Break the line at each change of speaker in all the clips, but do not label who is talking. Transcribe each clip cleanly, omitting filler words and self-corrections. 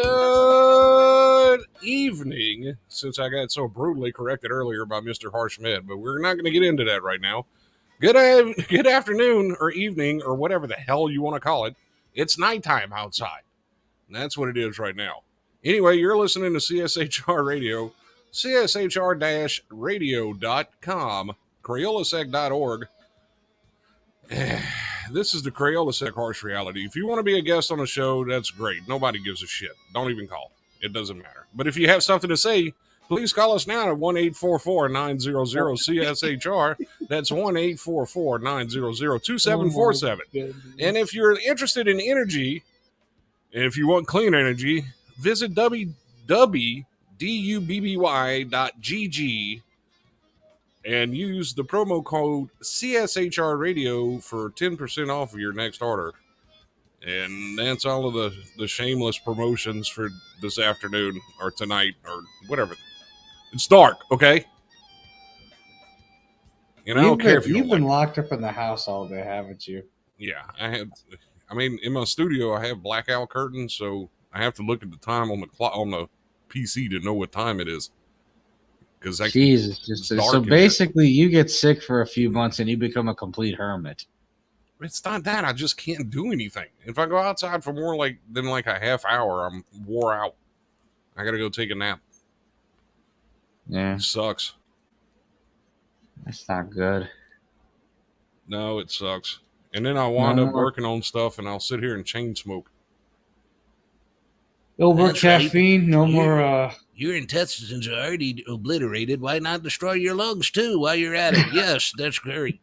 Good evening, since I got so brutally corrected earlier by Mr. Harshmed, but we're not going to get into that right now. Good afternoon or evening or whatever the hell you want to call it. It's nighttime outside. And that's what it is right now. Anyway, you're listening to CSHR Radio, CSHR-radio.com, CrayolasEgg.org. This is the Crayolasec Harsh Reality. If you want to be a guest on the show, that's great. Nobody gives a shit. Don't even call. It doesn't matter. But if you have something to say, please call us now at 1-844-900-CSHR. That's 1-844-900-2747. And if you're interested in energy, and if you want clean energy, visit www.dubby.gg and use the promo code CSHR Radio for 10% off of your next order. And that's all of the shameless promotions for this afternoon or tonight or whatever. It's dark, okay? And I don't care if
you've been locked up in the house all day, haven't you?
Yeah, I have. I mean, in my studio, I have blackout curtains, so I have to look at the time on the clock on the PC to know what time it is. Because
Jesus, so basically, you get sick for a few months and you become a complete hermit.
It's not that I just can't do anything. If I go outside for more than a half hour, I'm wore out. I gotta go take a nap.
Yeah,
it sucks.
That's not good.
No, it sucks. And then I wind up working on stuff, and I'll sit here and chain smoke.
No more caffeine, right. No more.
Your intestines are already obliterated. Why not destroy your lungs too while you're at it? Yes, that's great.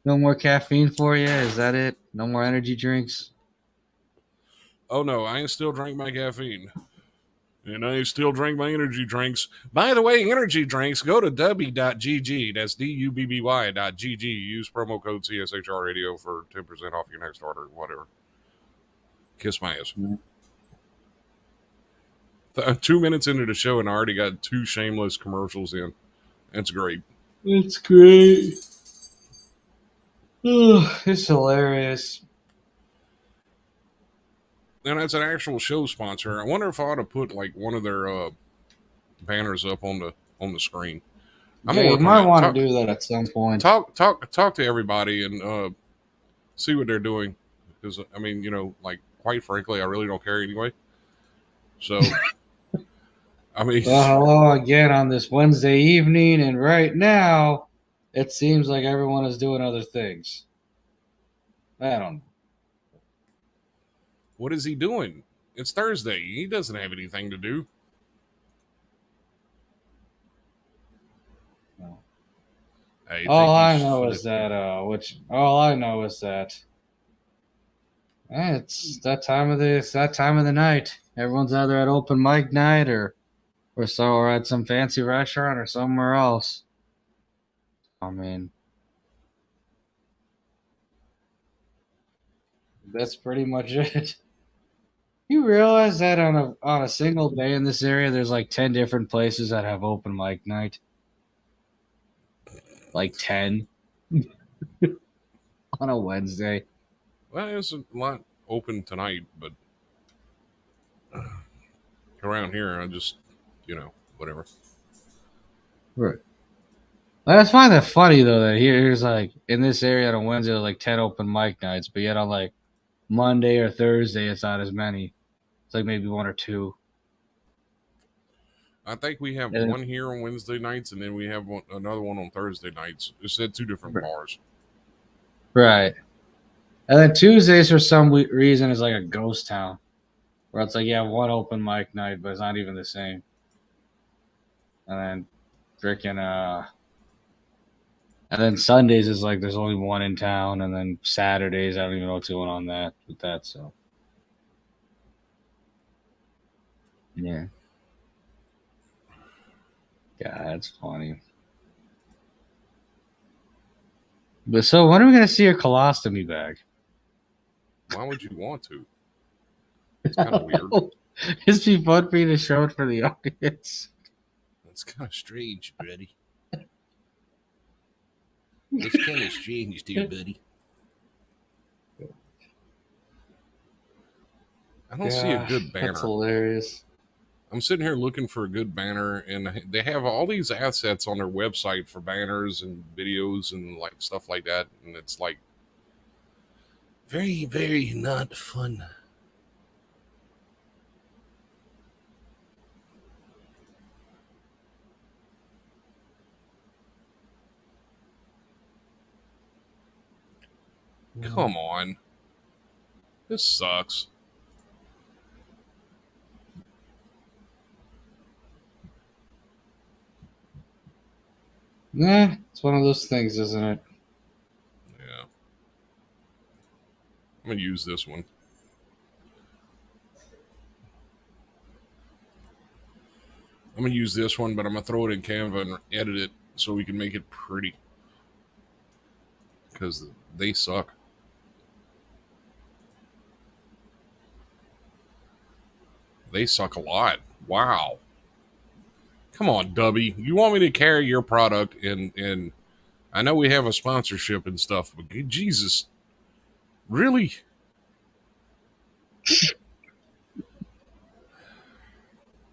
No more caffeine for you? Is that it? No more energy drinks?
Oh, no. I still drink my caffeine. And I still drink my energy drinks. By the way, energy drinks, go to dubby.gg. That's dubby.gg. Use promo code CSHR Radio for 10% off your next order, whatever. Kiss my ass. Mm-hmm. 2 minutes into the show, and I already got 2 shameless commercials in. That's great.
It's great. Oh, it's hilarious.
And that's an actual show sponsor. I wonder if I ought to put one of their banners up on the screen.
You might want to do that at some point.
Talk to everybody and see what they're doing. Because I mean, quite frankly, I really don't care anyway. So, I mean,
well, hello again on this Wednesday evening, and right now, it seems like everyone is doing other things. I don't know.
What is he doing? It's Thursday. He doesn't have anything to do.
No. All I know is that it's that time of the night. Everyone's either at open mic night or at some fancy restaurant or somewhere else. I mean, that's pretty much it. You realize that on a single day in this area, there's 10 different places that have open mic night. 10 on a Wednesday.
Well, there's a lot open tonight, but around here, I just, whatever.
Right. I just find that funny though that here's in this area on Wednesday, there's 10 open mic nights, but yet on Monday or Thursday, it's not as many. It's maybe 1 or 2.
I think we have one here on Wednesday nights, and then we have another one on Thursday nights. It's at 2 different bars.
Right. And then Tuesdays, for some reason, is a ghost town. Where it's one open mic night, but it's not even the same. And then freaking and then Sundays is there's only one in town, and then Saturdays I don't even know what's going on with that. So yeah, that's funny. But so when are we gonna see a colostomy bag?
Why would you want to? It's kind of weird.
It'd be fun for you to show it for the audience.
That's kind of strange, buddy. It's kind of strange, dear buddy.
I don't see a good
That's
banner.
hilarious.
I'm sitting here looking for a good banner, and they have all these assets on their website for banners and videos and like stuff like that, and it's like very, very not fun. Come on. This sucks.
It's one of those things, isn't it?
Yeah. I'm going to use this one. I'm going to use this one, but I'm going to throw it in Canva and edit it so we can make it pretty. Because they suck. They suck a lot. Wow. Come on, Dubby. You want me to carry your product, and I know we have a sponsorship and stuff, but Jesus. Really?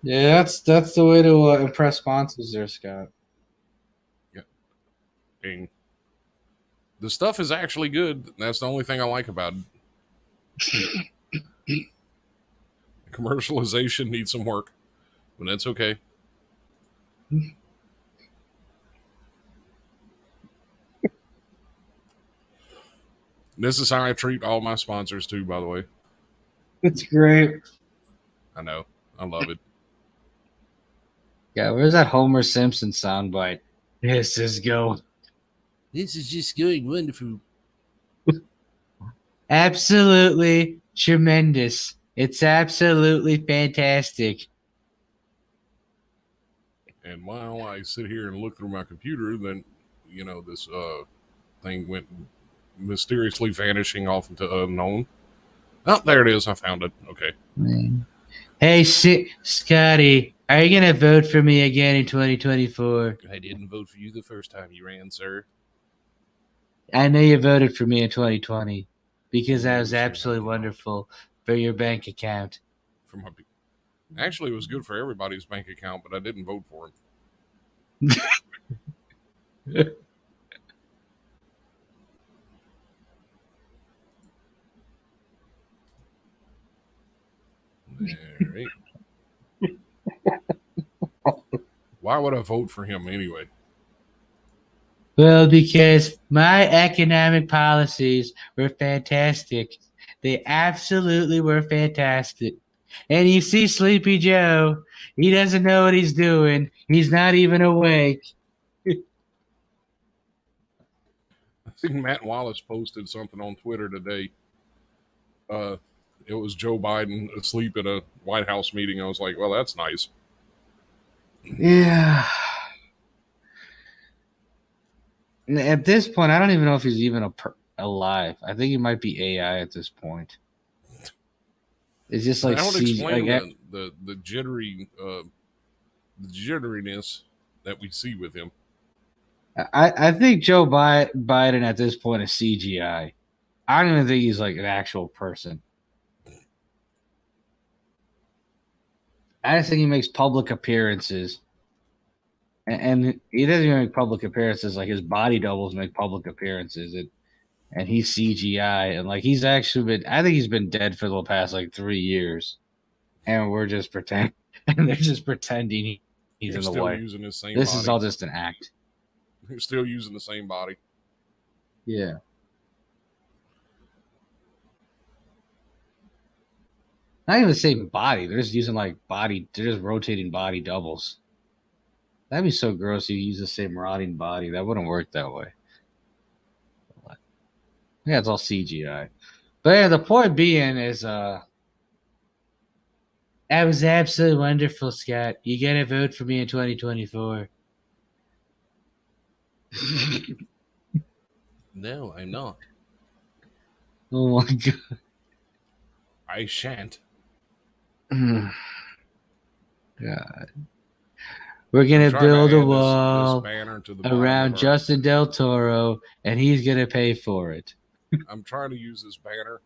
Yeah, that's the way to impress sponsors there, Scott.
Yeah. Dang. The stuff is actually good. That's the only thing I like about it. Commercialization needs some work, but that's okay. This is how I treat all my sponsors too, by the way.
It's great.
I know. I love it.
Yeah, where's that Homer Simpson soundbite? This is go.
This is just going wonderful.
Absolutely tremendous. It's absolutely fantastic.
And while I sit here and look through my computer, then this thing went mysteriously vanishing off into unknown. Oh, there it is. I found it. Okay.
Hey, Scotty, are you gonna vote for me again in 2024?
I didn't vote for you the first time you ran, sir.
I know you voted for me in 2020 because that was absolutely wonderful for your bank account.
For my, actually, it was good for everybody's bank account, but I didn't vote for him. All right. Why would I vote for him anyway?
Well, because my economic policies were fantastic. They absolutely were fantastic. And you see Sleepy Joe, he doesn't know what he's doing. He's not even awake.
I think Matt Wallace posted something on Twitter today. It was Joe Biden asleep at a White House meeting. I was like, well, that's nice.
Yeah. At this point, I don't even know if he's even alive. I think he might be AI at this point. It's just like
that would explain
like,
the jittery, the jitteriness that we see with him.
I think Joe Biden at this point is CGI. I don't even think he's like an actual person. I just think he makes public appearances. And he doesn't even make public appearances. Like his body doubles make public appearances. And he's CGI. And like he's actually been, I think he's been dead for the past like 3 years. And we're just pretending. And they're just pretending he's in the
still
way.
using his same
This
body.
is all just an act.
You're still using the same body.
Yeah. Not even the same body. They're just using like they're just rotating body doubles. That'd be so gross if you use the same rotting body. That wouldn't work that way. Yeah, it's all CGI. But yeah, the point being is that was absolutely wonderful, Scott. You gotta vote for me in 2024.
No, I'm not.
Oh my god.
I shan't.
God. We're gonna build a wall
this banner to the
around Justin Del Toro, and he's gonna pay for it.
I'm trying to use this banner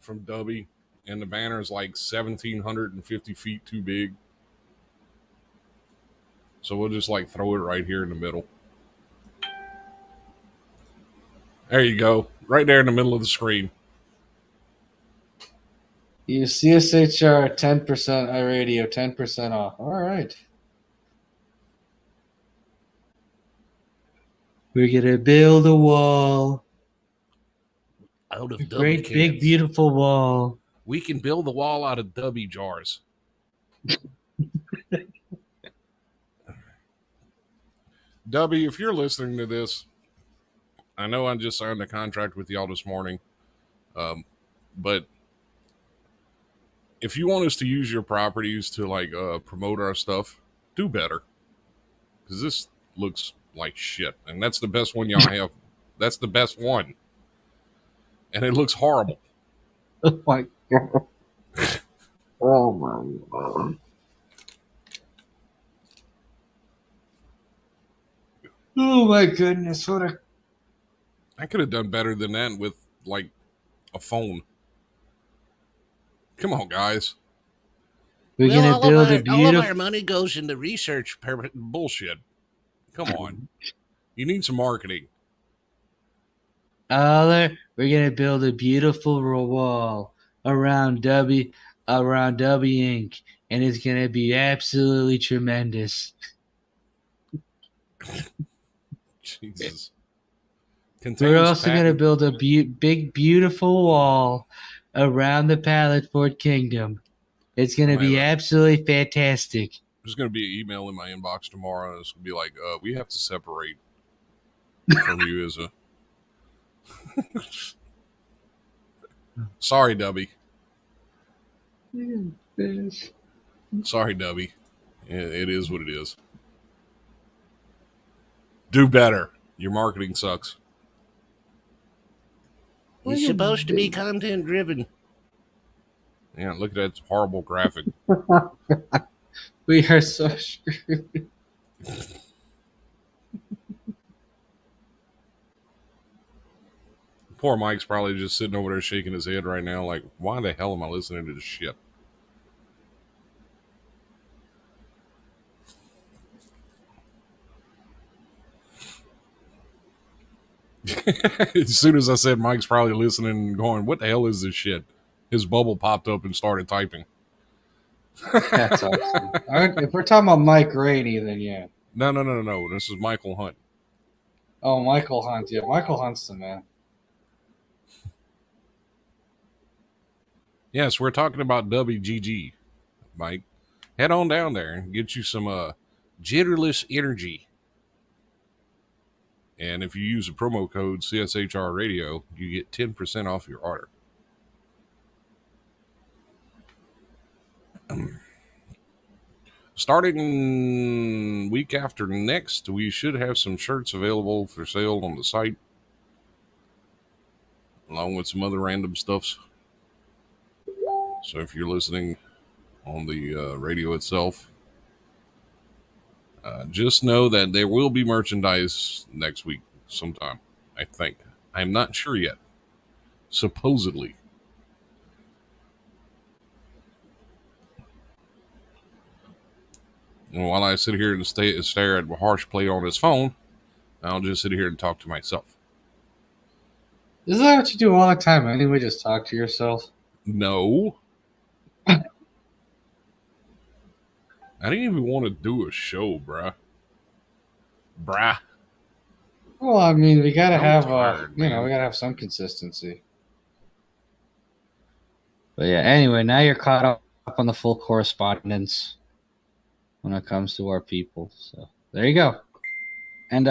from Dubby and the banner is like 1,750 feet too big. So we'll just like throw it right here in the middle. There you go. Right there in the middle of the screen.
You CSHR 10%, iRadio 10% off. All right. We're gonna build a wall.
Out
A
of W
great,
cans.
big, beautiful wall.
We can build the wall out of W jars. W, if you're listening to this, I know I just signed a contract with y'all this morning, but if you want us to use your properties to like promote our stuff, do better, because this looks like shit, and that's the best one y'all have. That's the best one, and it looks horrible.
Oh my god. Oh my god. Oh my goodness. What a
I could have done better than that with like a phone. Come on, guys.
we're
Well,
gonna build a
all of
beautiful
our money goes into research.
Bullshit. Come on. You need some marketing.
we're gonna build a beautiful wall around W Inc. And it's gonna be absolutely tremendous.
Jesus.
We're
Contains
also gonna
patent.
build a big beautiful wall around the Pallet Fort Kingdom. It's gonna be absolutely fantastic.
There's going to be an email in my inbox tomorrow, and it's going to be like, we have to separate from you as a. Sorry, Dubby. Sorry, Dubby. It is what it is. Do better. Your marketing sucks.
He's supposed to be content driven.
Yeah, look at that horrible graphic.
We are so screwed.
Poor Mike's probably just sitting over there shaking his head right now, like, why the hell am I listening to this shit? As soon as I said Mike's probably listening and going, what the hell is this shit? His bubble popped up and started typing.
That's awesome. If we're talking about Mike Rainey, then yeah.
No. This is Michael Hunt.
Oh, Michael Hunt. Yeah, Michael Hunt's the man.
Yes, we're talking about WGG, Mike. Head on down there and get you some jitterless energy. And if you use the promo code CSHR Radio, you get 10% off your order. Starting week after next, we should have some shirts available for sale on the site, along with some other random stuffs. So if you're listening on the radio itself, just know that there will be merchandise next week sometime, I think. I'm not sure yet. Supposedly. And while I sit here and stare at Harsh play on his phone, I'll just sit here and talk to myself.
Isn't that what you do all the time anyway? Just talk to yourself?
No. I didn't even want to do a show, bruh.
Well, I mean, we gotta
I'm
have,
tired,
we
man.
gotta have some consistency. But yeah, anyway, now you're caught up on the full correspondence when it comes to our people. So there you go. And,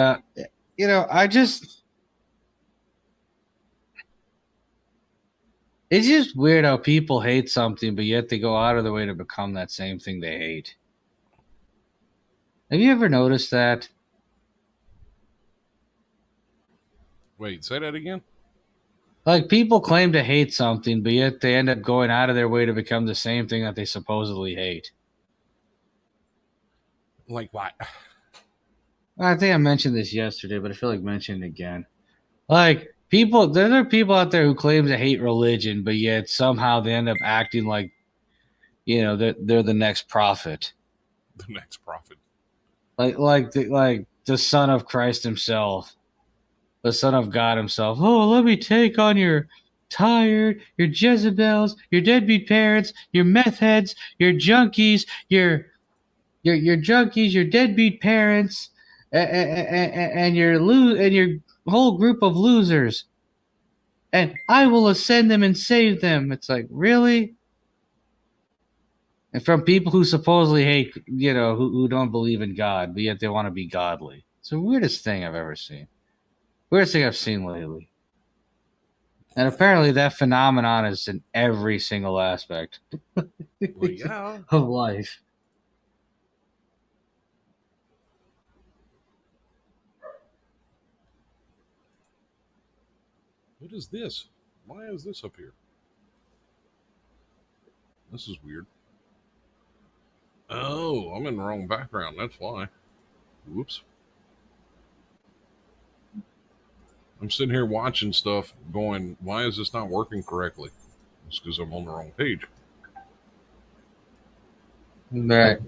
it's just weird how people hate something, but yet they go out of their way to become that same thing they hate. Have you ever noticed that?
Wait, say that again?
Like, people claim to hate something, but yet they end up going out of their way to become the same thing that they supposedly hate.
Like what?
I think I mentioned this yesterday, but I feel like mentioning it again. Like, there are people out there who claim to hate religion, but yet somehow they end up acting like, they're the next prophet.
The next prophet.
Like the son of Christ himself, the son of God himself. Oh, let me take on your Jezebels, your deadbeat parents, your meth heads, your junkies, your junkies, your deadbeat parents, and your whole group of losers. And I will ascend them and save them. It's like, really? And from people who supposedly hate, who don't believe in God, but yet they want to be godly. It's the weirdest thing I've ever seen. Weirdest thing I've seen lately. And apparently that phenomenon is in every single aspect
Well, yeah.
of life.
What is this? Why is this up here? This is weird. Oh, I'm in the wrong background. That's why. Whoops. I'm sitting here watching stuff going, why is this not working correctly? It's because I'm on the wrong page.
Right.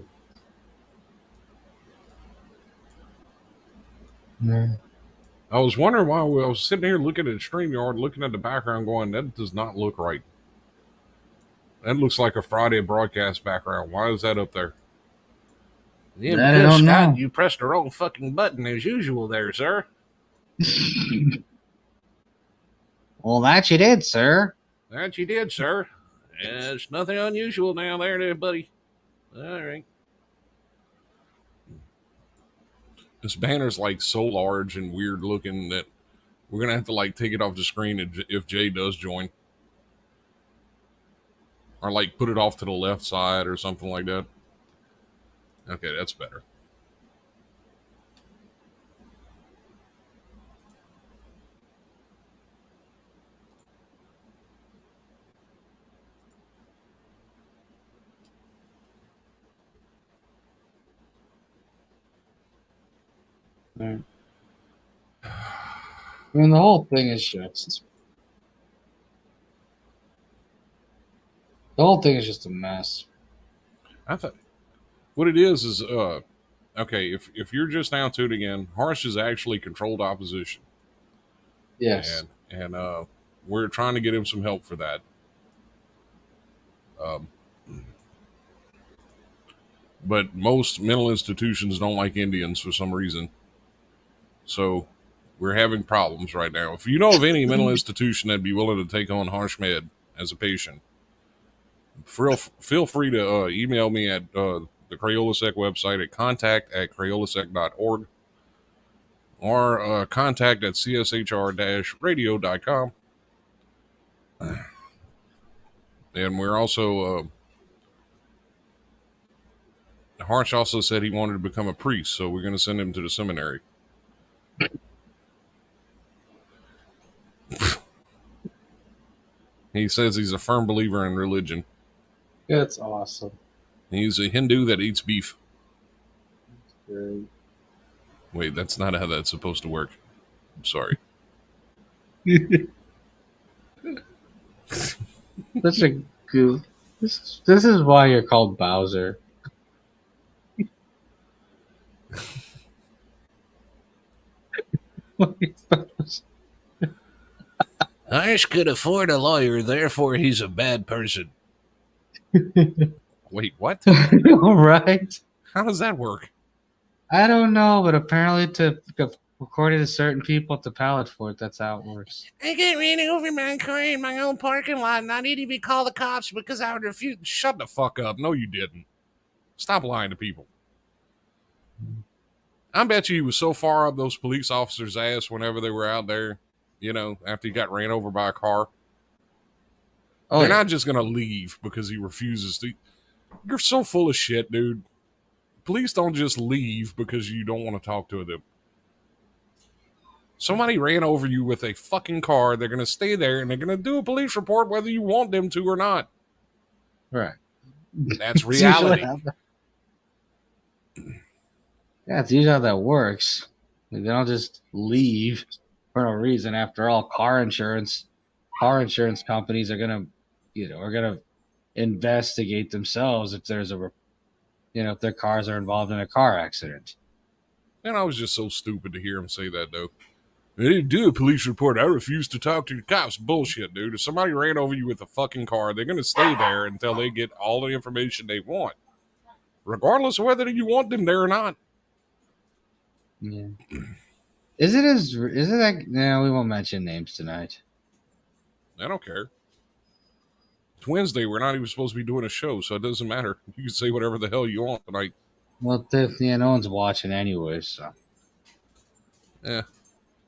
I was wondering why I was sitting here looking at StreamYard, looking at the background going, that does not look right. That looks like a Friday broadcast background. Why is that up there?
Yeah,
I
because,
don't
Scott,
know.
you pressed the wrong fucking button as usual there, sir.
Well, that you did, sir.
That you did, sir. There's nothing unusual now there, buddy. All right.
This banner's like so large and weird looking that we're going to have to like take it off the screen if Jay does join. Or like put it off to the left side or something like that. Okay, that's better.
Right. I mean, the whole thing is just. The whole thing is just a mess.
I thought what it is okay, if you're just now tuning in, Harsh is actually controlled opposition.
Yes.
And we're trying to get him some help for that. But most mental institutions don't like Indians for some reason. So we're having problems right now. If you know of any mental institution that'd be willing to take on Harsh Med as a patient, feel free to email me at the Crayolasec website at contact@crayolasec.org or contact at cshr-radio.com. And we're also, Harsh also said he wanted to become a priest, so we're going to send him to the seminary. He says he's a firm believer in religion.
That's awesome.
He's a Hindu that eats beef.
Great.
Wait, that's not how that's supposed to work. I'm sorry.
Such a goof. This is why you're called Bowser.
Harsh could afford a lawyer, therefore he's a bad person.
Wait, what?
All right.
How does that work?
I don't know, but apparently, according to certain people at the Pallet Fort, that's how it works.
I got ran over my car in my own parking lot, and I need to be called the cops because I would refuse.
Shut the fuck up. No, you didn't. Stop lying to people. I bet you he was so far up those police officers' ass whenever they were out there, after he got ran over by a car.
Oh,
They're not just going to leave because he refuses to. You're so full of shit, dude. Police don't just leave because you don't want to talk to them. Somebody ran over you with a fucking car. They're going to stay there and they're going to do a police report whether you want them to or not.
right.
That's reality.
Yeah, it's usually how that works. Like, they don't just leave. for no reason. After all, car insurance companies are gonna, are gonna investigate themselves if there's if their cars are involved in a car accident.
And I was just so stupid to hear him say that, though. I didn't do a police report. I refuse to talk to the cops. Bullshit, dude. If somebody ran over you with a fucking car, they're going to stay there until they get all the information they want, regardless of whether you want them there or not.
Yeah. Is it that? No, we won't mention names tonight.
I don't care. It's Wednesday. We're not even supposed to be doing a show, so it doesn't matter. You can say whatever the hell you want tonight.
Well, no one's watching anyway, so.
Yeah.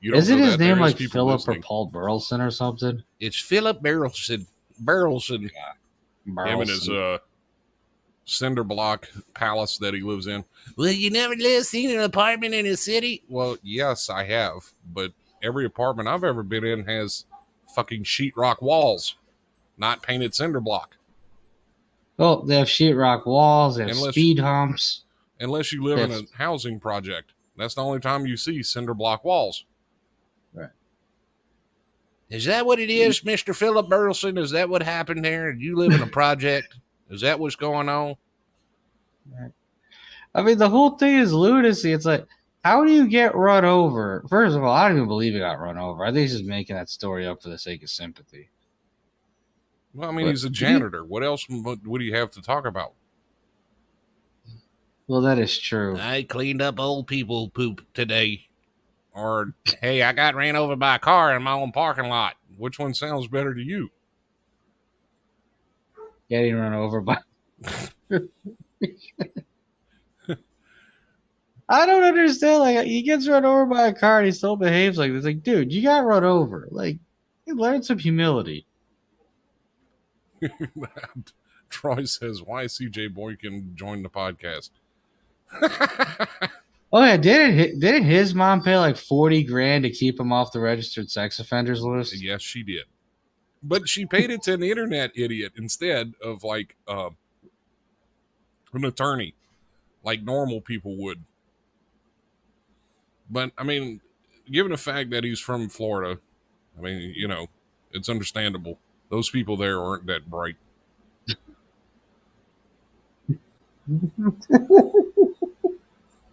You don't
Isn't
know
his
that.
name
There is
like
people
Philip
listening.
or Paul Burleson or something?
It's Philip Barrelson.
Him and his cinder block palace that he lives in.
Well, you never seen an apartment in a city?
Well, yes, I have, but every apartment I've ever been in has fucking sheetrock walls, not painted cinder block.
Well, they have sheetrock walls, they have
Unless-
speed humps.
Unless you live in a housing project. That's the only time you see cinder block walls.
Right.
Is that what it is, Mr. Philip Burleson? Is that what happened there? You live in a project? Is that what's going on?
I mean, the whole thing is lunacy. It's like, how do you get run over? First of all, I don't even believe he got run over. I think he's just making that story up for the sake of sympathy.
Well, I mean, he's a janitor. What else would he have to talk about?
Well, that is true.
I cleaned up old people poop today.
Or, hey, I got ran over by a car in my own parking lot. Which one sounds better to you?
Getting run over by. I don't understand. Like, he gets run over by a car and he still behaves like this. Like, dude, you got run over. Like, learn some humility.
Troy says, why CJ Boykin joined the podcast?
Oh yeah, didn't his mom pay like $40,000 to keep him off the registered sex offenders list?
Yes, she did. But she paid it to an internet idiot instead of like an attorney, like normal people would. But I mean, given the fact that he's from Florida, I mean, it's understandable. Those people there aren't that bright.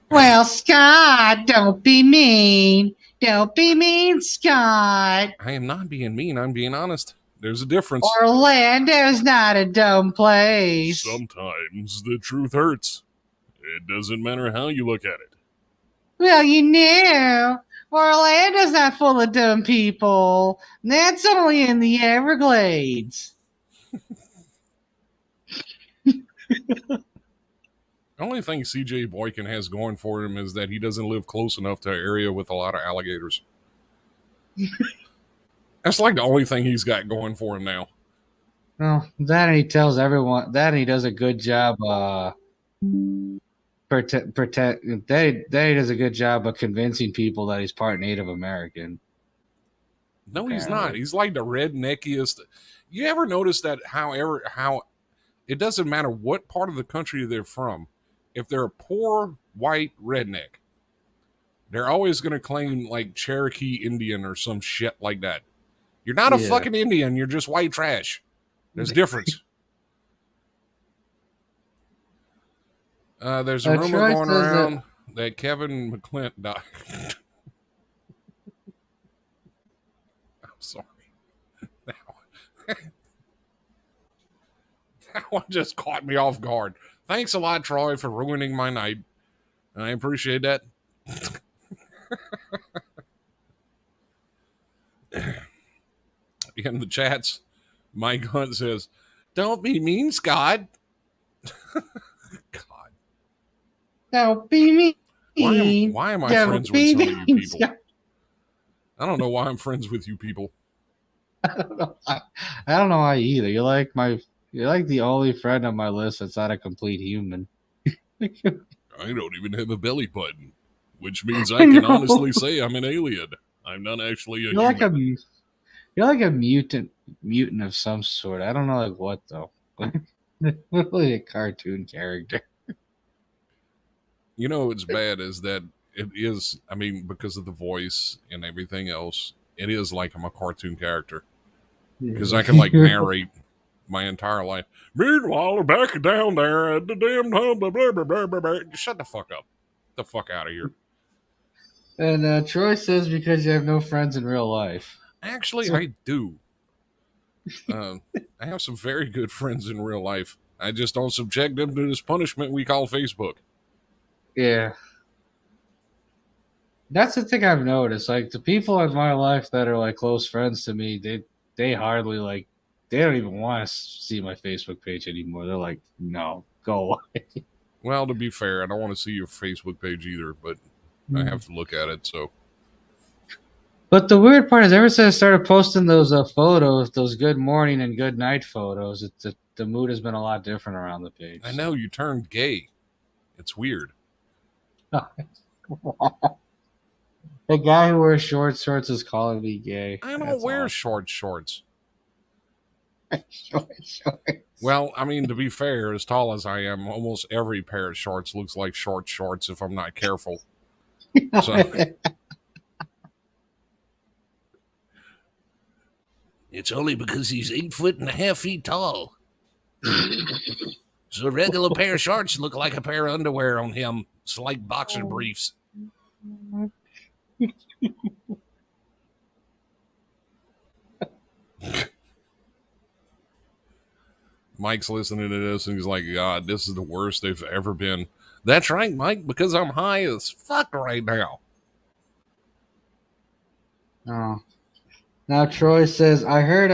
Well, Scott, don't be mean. Don't be mean, Scott.
I am not being mean. I'm being honest. There's a difference.
Orlando's not a dumb place.
Sometimes the truth hurts. It doesn't matter how you look at it.
Well, you know, Orlando's not full of dumb people. That's only in the Everglades.
The only thing CJ Boykin has going for him is that he doesn't live close enough to an area with a lot of alligators. That's like the only thing he's got going for him now.
Well, that and he tells everyone that and he does a good job that he does a good job of convincing people that he's part Native American.
No, he's not. He's like the redneckiest. You ever notice that how it doesn't matter what part of the country they're from, if they're a poor white redneck, they're always going to claim like Cherokee Indian or some shit like that. You're not a fucking Indian. You're just white trash. There's a difference. There's a rumor going around that Kevin McClint died. I'm sorry. That one just caught me off guard. Thanks a lot, Troy, for ruining my night. I appreciate that. In the chats, Mike Hunt says, "Don't be mean, Scott." God.
Don't be mean.
Why am I friends with some of you people? Scott. I don't know why I'm friends with you people.
I don't know. I don't know why either. You're like the only friend on my list that's not a complete human.
I don't even have a belly button, which means I can honestly say I'm an alien. I'm not actually a human.
You're like a mutant of some sort. I don't know like what though. Like a cartoon character.
You know what's bad is that it is. I mean, because of the voice and everything else, it is like I'm a cartoon character because I can like narrate my entire life. Meanwhile, back down there at the damn home, blah, blah, blah, blah, blah, blah. Shut the fuck up. Get the fuck out of here.
And Troy says because you have no friends in real life.
Actually, I do. I have some very good friends in real life. I just don't subject them to this punishment we call Facebook.
Yeah. That's the thing I've noticed. Like the people in my life that are like close friends to me, they hardly like they don't even want to see my Facebook page anymore. They're like, no, go away.
Well, to be fair, I don't want to see your Facebook page either, but I have to look at it. So,
But the weird part is, ever since I started posting those photos, those good morning and good night photos, the mood has been a lot different around the page.
I know you turned gay. It's weird.
The guy who wears short shorts is calling me gay.
I don't wear short shorts.
Short shorts.
Well, I mean, to be fair, as tall as I am, almost every pair of shorts looks like short shorts if I'm not careful. So,
It's only because he's 8.5 feet tall. So a regular pair of shorts look like a pair of underwear on him. It's like boxer briefs.
Mike's listening to this and he's like, God, this is the worst they've ever been. That's right, Mike, because I'm high as fuck right now.
Oh. Now Troy says, I heard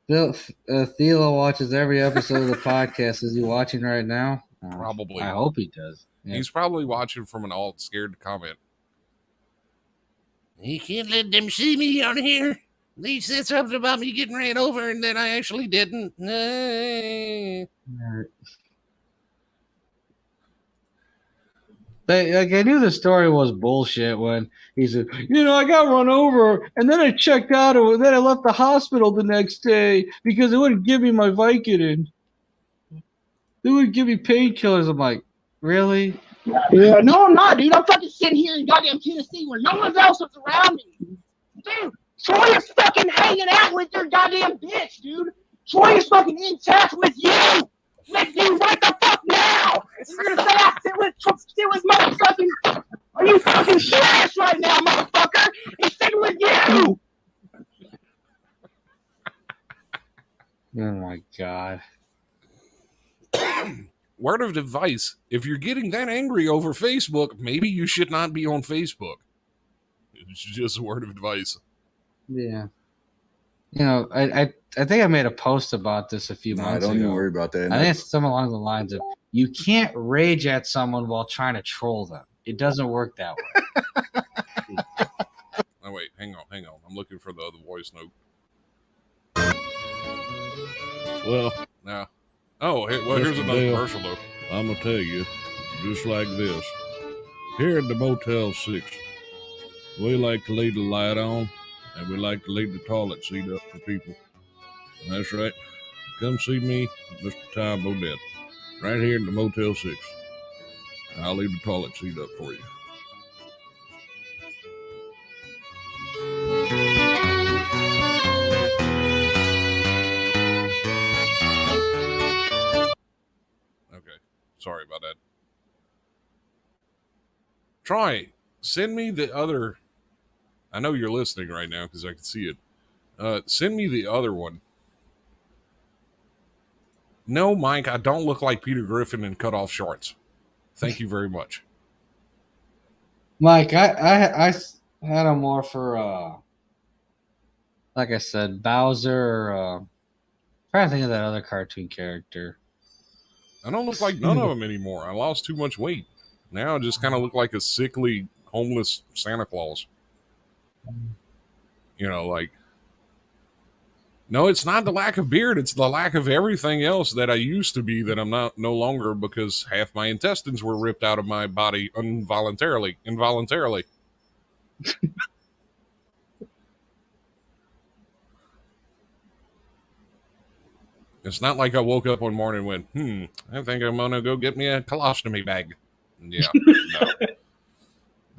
Thilo watches every episode of the podcast. Is he watching right now?
Probably.
I hope he does. Yeah.
He's probably watching from an alt scared to comment.
You can't let them see me on here. They said something about me getting ran over and then I actually didn't.
Like, I knew the story was bullshit when he said, I got run over and then I checked out and then I left the hospital the next day because they wouldn't give me my Vicodin. They wouldn't give me painkillers. I'm like, really?
Yeah, no, I'm not, dude. I'm fucking sitting here in goddamn Tennessee where no one else is around me. Dude, Troy is fucking hanging out with your goddamn bitch, dude. Troy is fucking in touch with you. With you right the fuck now. You're gonna say I sit with motherfucking. Are you fucking serious right now, motherfucker? He's sitting with you.
Oh my god.
Word of advice, if you're getting that angry over Facebook, maybe you should not be on Facebook. It's just a word of advice.
Yeah. I think I made a post about this a few months ago.
Don't even worry about that.
I think it's something along the lines of, you can't rage at someone while trying to troll them. It doesn't work that way.
Oh, wait, hang on. I'm looking for the other voice note.
Well,
Now, here's another
Dale.
commercial, though.
I'm going to tell you, just like this. Here at the Motel 6, we like to leave the light on, and we like to leave the toilet seat up for people. That's right. Come see me, Mr. Tom Bodette, right here in the Motel 6. I'll leave the toilet seat up for you.
Okay, sorry about that. Troy, send me the other. I know you're listening right now because I can see it. Send me the other one. No, Mike, I don't look like Peter Griffin in cut off shorts. Thank you very much.
Mike, I had a more for, like I said, Bowser or, trying to think of that other cartoon character.
I don't look like none of them anymore. I lost too much weight. Now I just kind of look like a sickly, homeless Santa Claus. No, it's not the lack of beard. It's the lack of everything else that I used to be that I'm no longer because half my intestines were ripped out of my body involuntarily. It's not like I woke up one morning and went, I think I'm going to go get me a colostomy bag. Yeah, no.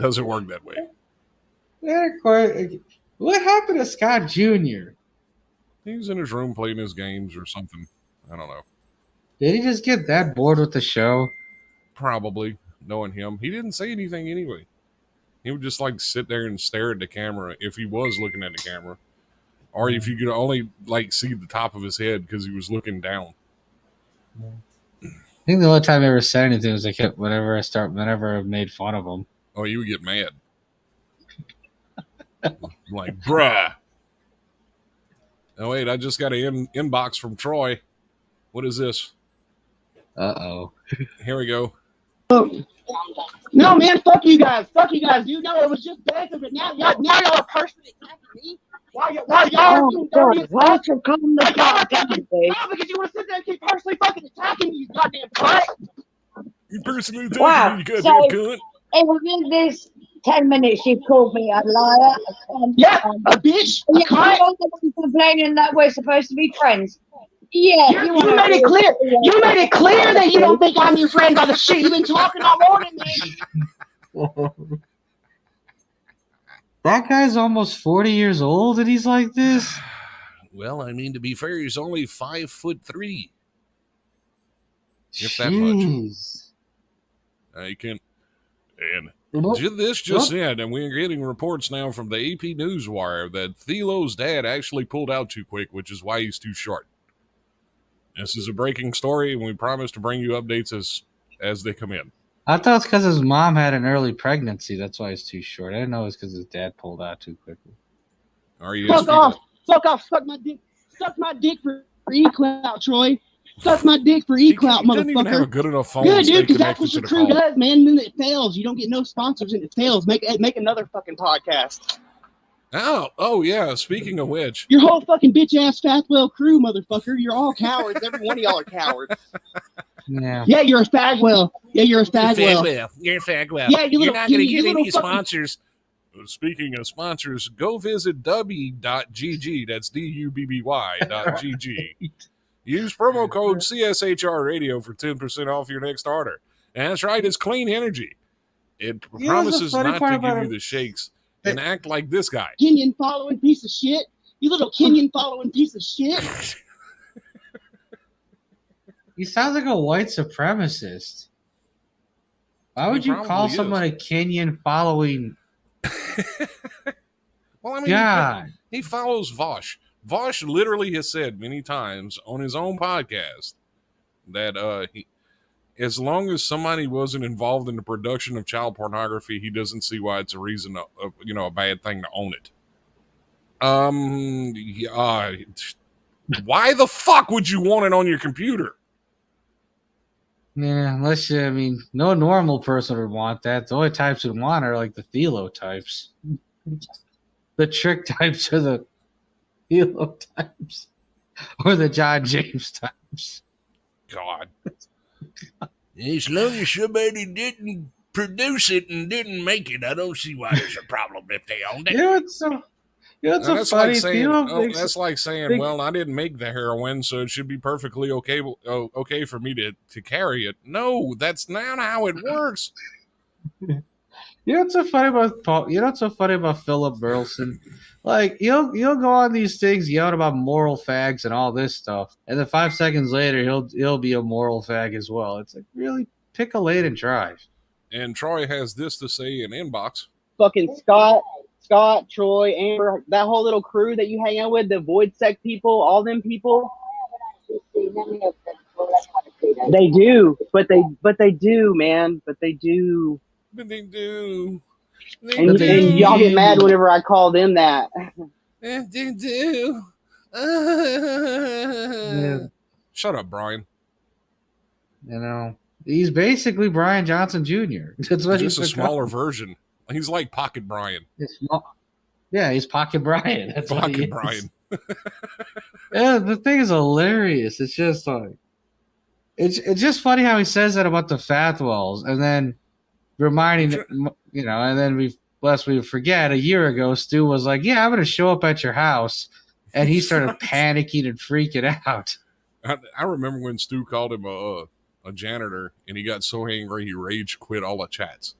Doesn't work that way.
What happened to Scott Jr.?
He's in his room playing his games or something. I don't know.
Did he just get that bored with the show?
Probably, knowing him. He didn't say anything anyway. He would just like sit there and stare at the camera if he was looking at the camera. Or if you could only like see the top of his head because he was looking down.
I think the only time I ever said anything was like whenever I made fun of him.
Oh, you would get mad. Like, bruh. Oh, wait, I just got an inbox from Troy. What is this?
Uh-oh.
Here we go.
No, man, fuck you guys. Fuck you guys, dude. No, it was just basic, but now y'all are personally attacking me. Why y'all are being dirty as
Why
fuck?
don't you come to podcast, Dave?
No, because you want to sit there and keep personally fucking attacking me, you goddamn cunt.
You personally
Wow,
me, you
so-
goddamn cunt.
And within this 10 minutes, you've called me a liar, a cunt.
Yeah, a bitch, a
You're
cunt.
the one complaining that we're supposed to be friends. Yeah,
You made it clear. You made it clear that you don't think I'm your friend by the shit you've been talking all morning, man.
That guy's almost 40 years old and he's like this?
Well, I mean, to be fair, he's only 5'3". If that much.
Jeez.
You can. And
Nope.
this just in, and we're getting reports now from the AP Newswire that Thelo's dad actually pulled out too quick, which is why he's too short. This is a breaking story, and we promise to bring you updates as they come in.
I thought it's because his mom had an early pregnancy. That's why he's too short. I didn't know it was because his dad pulled out too quickly.
Are you?
Fuck off. Fuck off. Suck my dick. Suck my dick for E-Clout, Troy. Suck my dick for E-Clout,
He doesn't even have a
motherfucker.
good enough phone
Good,
to stay
dude, because that's
connected
what
to
your
the
crew
call.
does, man. And then it fails. You don't get no sponsors, and it fails. Make another fucking podcast.
Oh yeah. Speaking of which,
Your whole fucking bitch-ass Fathwell crew, motherfucker. You're all cowards. Every one of y'all are cowards.
Yeah.
Yeah, you're a Fagwell. Yeah, you're a Fagwell.
You're Fagwell.
Yeah, you
You're
little
not going to
kitty,
get
you
any
little fucking-
sponsors.
speaking of sponsors, go visit dubby.gg. That's DUBBY.gg. Use promo code CSHR Radio for 10% off your next order. And that's right, it's clean energy. It
You know,
promises
the funny
not
part
to
about
give you
it-
the shakes and act like this guy.
Kenyan following piece of shit. You little Kenyan following piece of shit.
He sounds like a white supremacist. Why would
He
you call
probably is.
someone a Kenyan following
Well, I mean,
God?
he follows Vosh. Vosh literally has said many times on his own podcast that he, as long as somebody wasn't involved in the production of child pornography, he doesn't see why it's a reason, a bad thing to own it. Why the fuck would you want it on your computer?
Yeah, no normal person would want that. The only types who'd want are like the Thelo types. The trick types are the Thelo types. Or the John James types.
God.
As long as somebody didn't produce it and didn't make it, I don't see why there's a problem if they owned it.
You know what's so
That's
funny?
like saying,
Thelo thinks-
that's like saying,
think-
well, I didn't make the heroin, so it should be perfectly okay for me to carry it. No, that's not how it works.
You know what's so funny about Paul? You know what's so funny about Philip Burleson? Like you'll go on these things yelling about moral fags and all this stuff, and then 5 seconds later he'll be a moral fag as well. It's like, really, pick a lane and drive.
And Troy has this to say in inbox.
Fucking Scott, Troy, Amber, that whole little crew that you hang out with, the void sec people, all them people. They do, but they do, man. But they do.
But they do.
And y'all get mad whenever I call them that.
They do.
Yeah.
Shut up, Brian.
You know, he's basically Brian Johnson Jr. That's what
Just a
he's
smaller version. He's like Pocket Brian.
Yeah, he's Pocket Brian. That's what he
Pocket
is.
Brian.
Yeah, the thing is hilarious. It's just like it's just funny how he says that about the Fathwells, and then reminding and then lest we forget, a year ago Stu was like, "Yeah, I'm going to show up at your house," and he started panicking and freaking out.
I remember when Stu called him a janitor, and he got so angry he rage quit all the chats.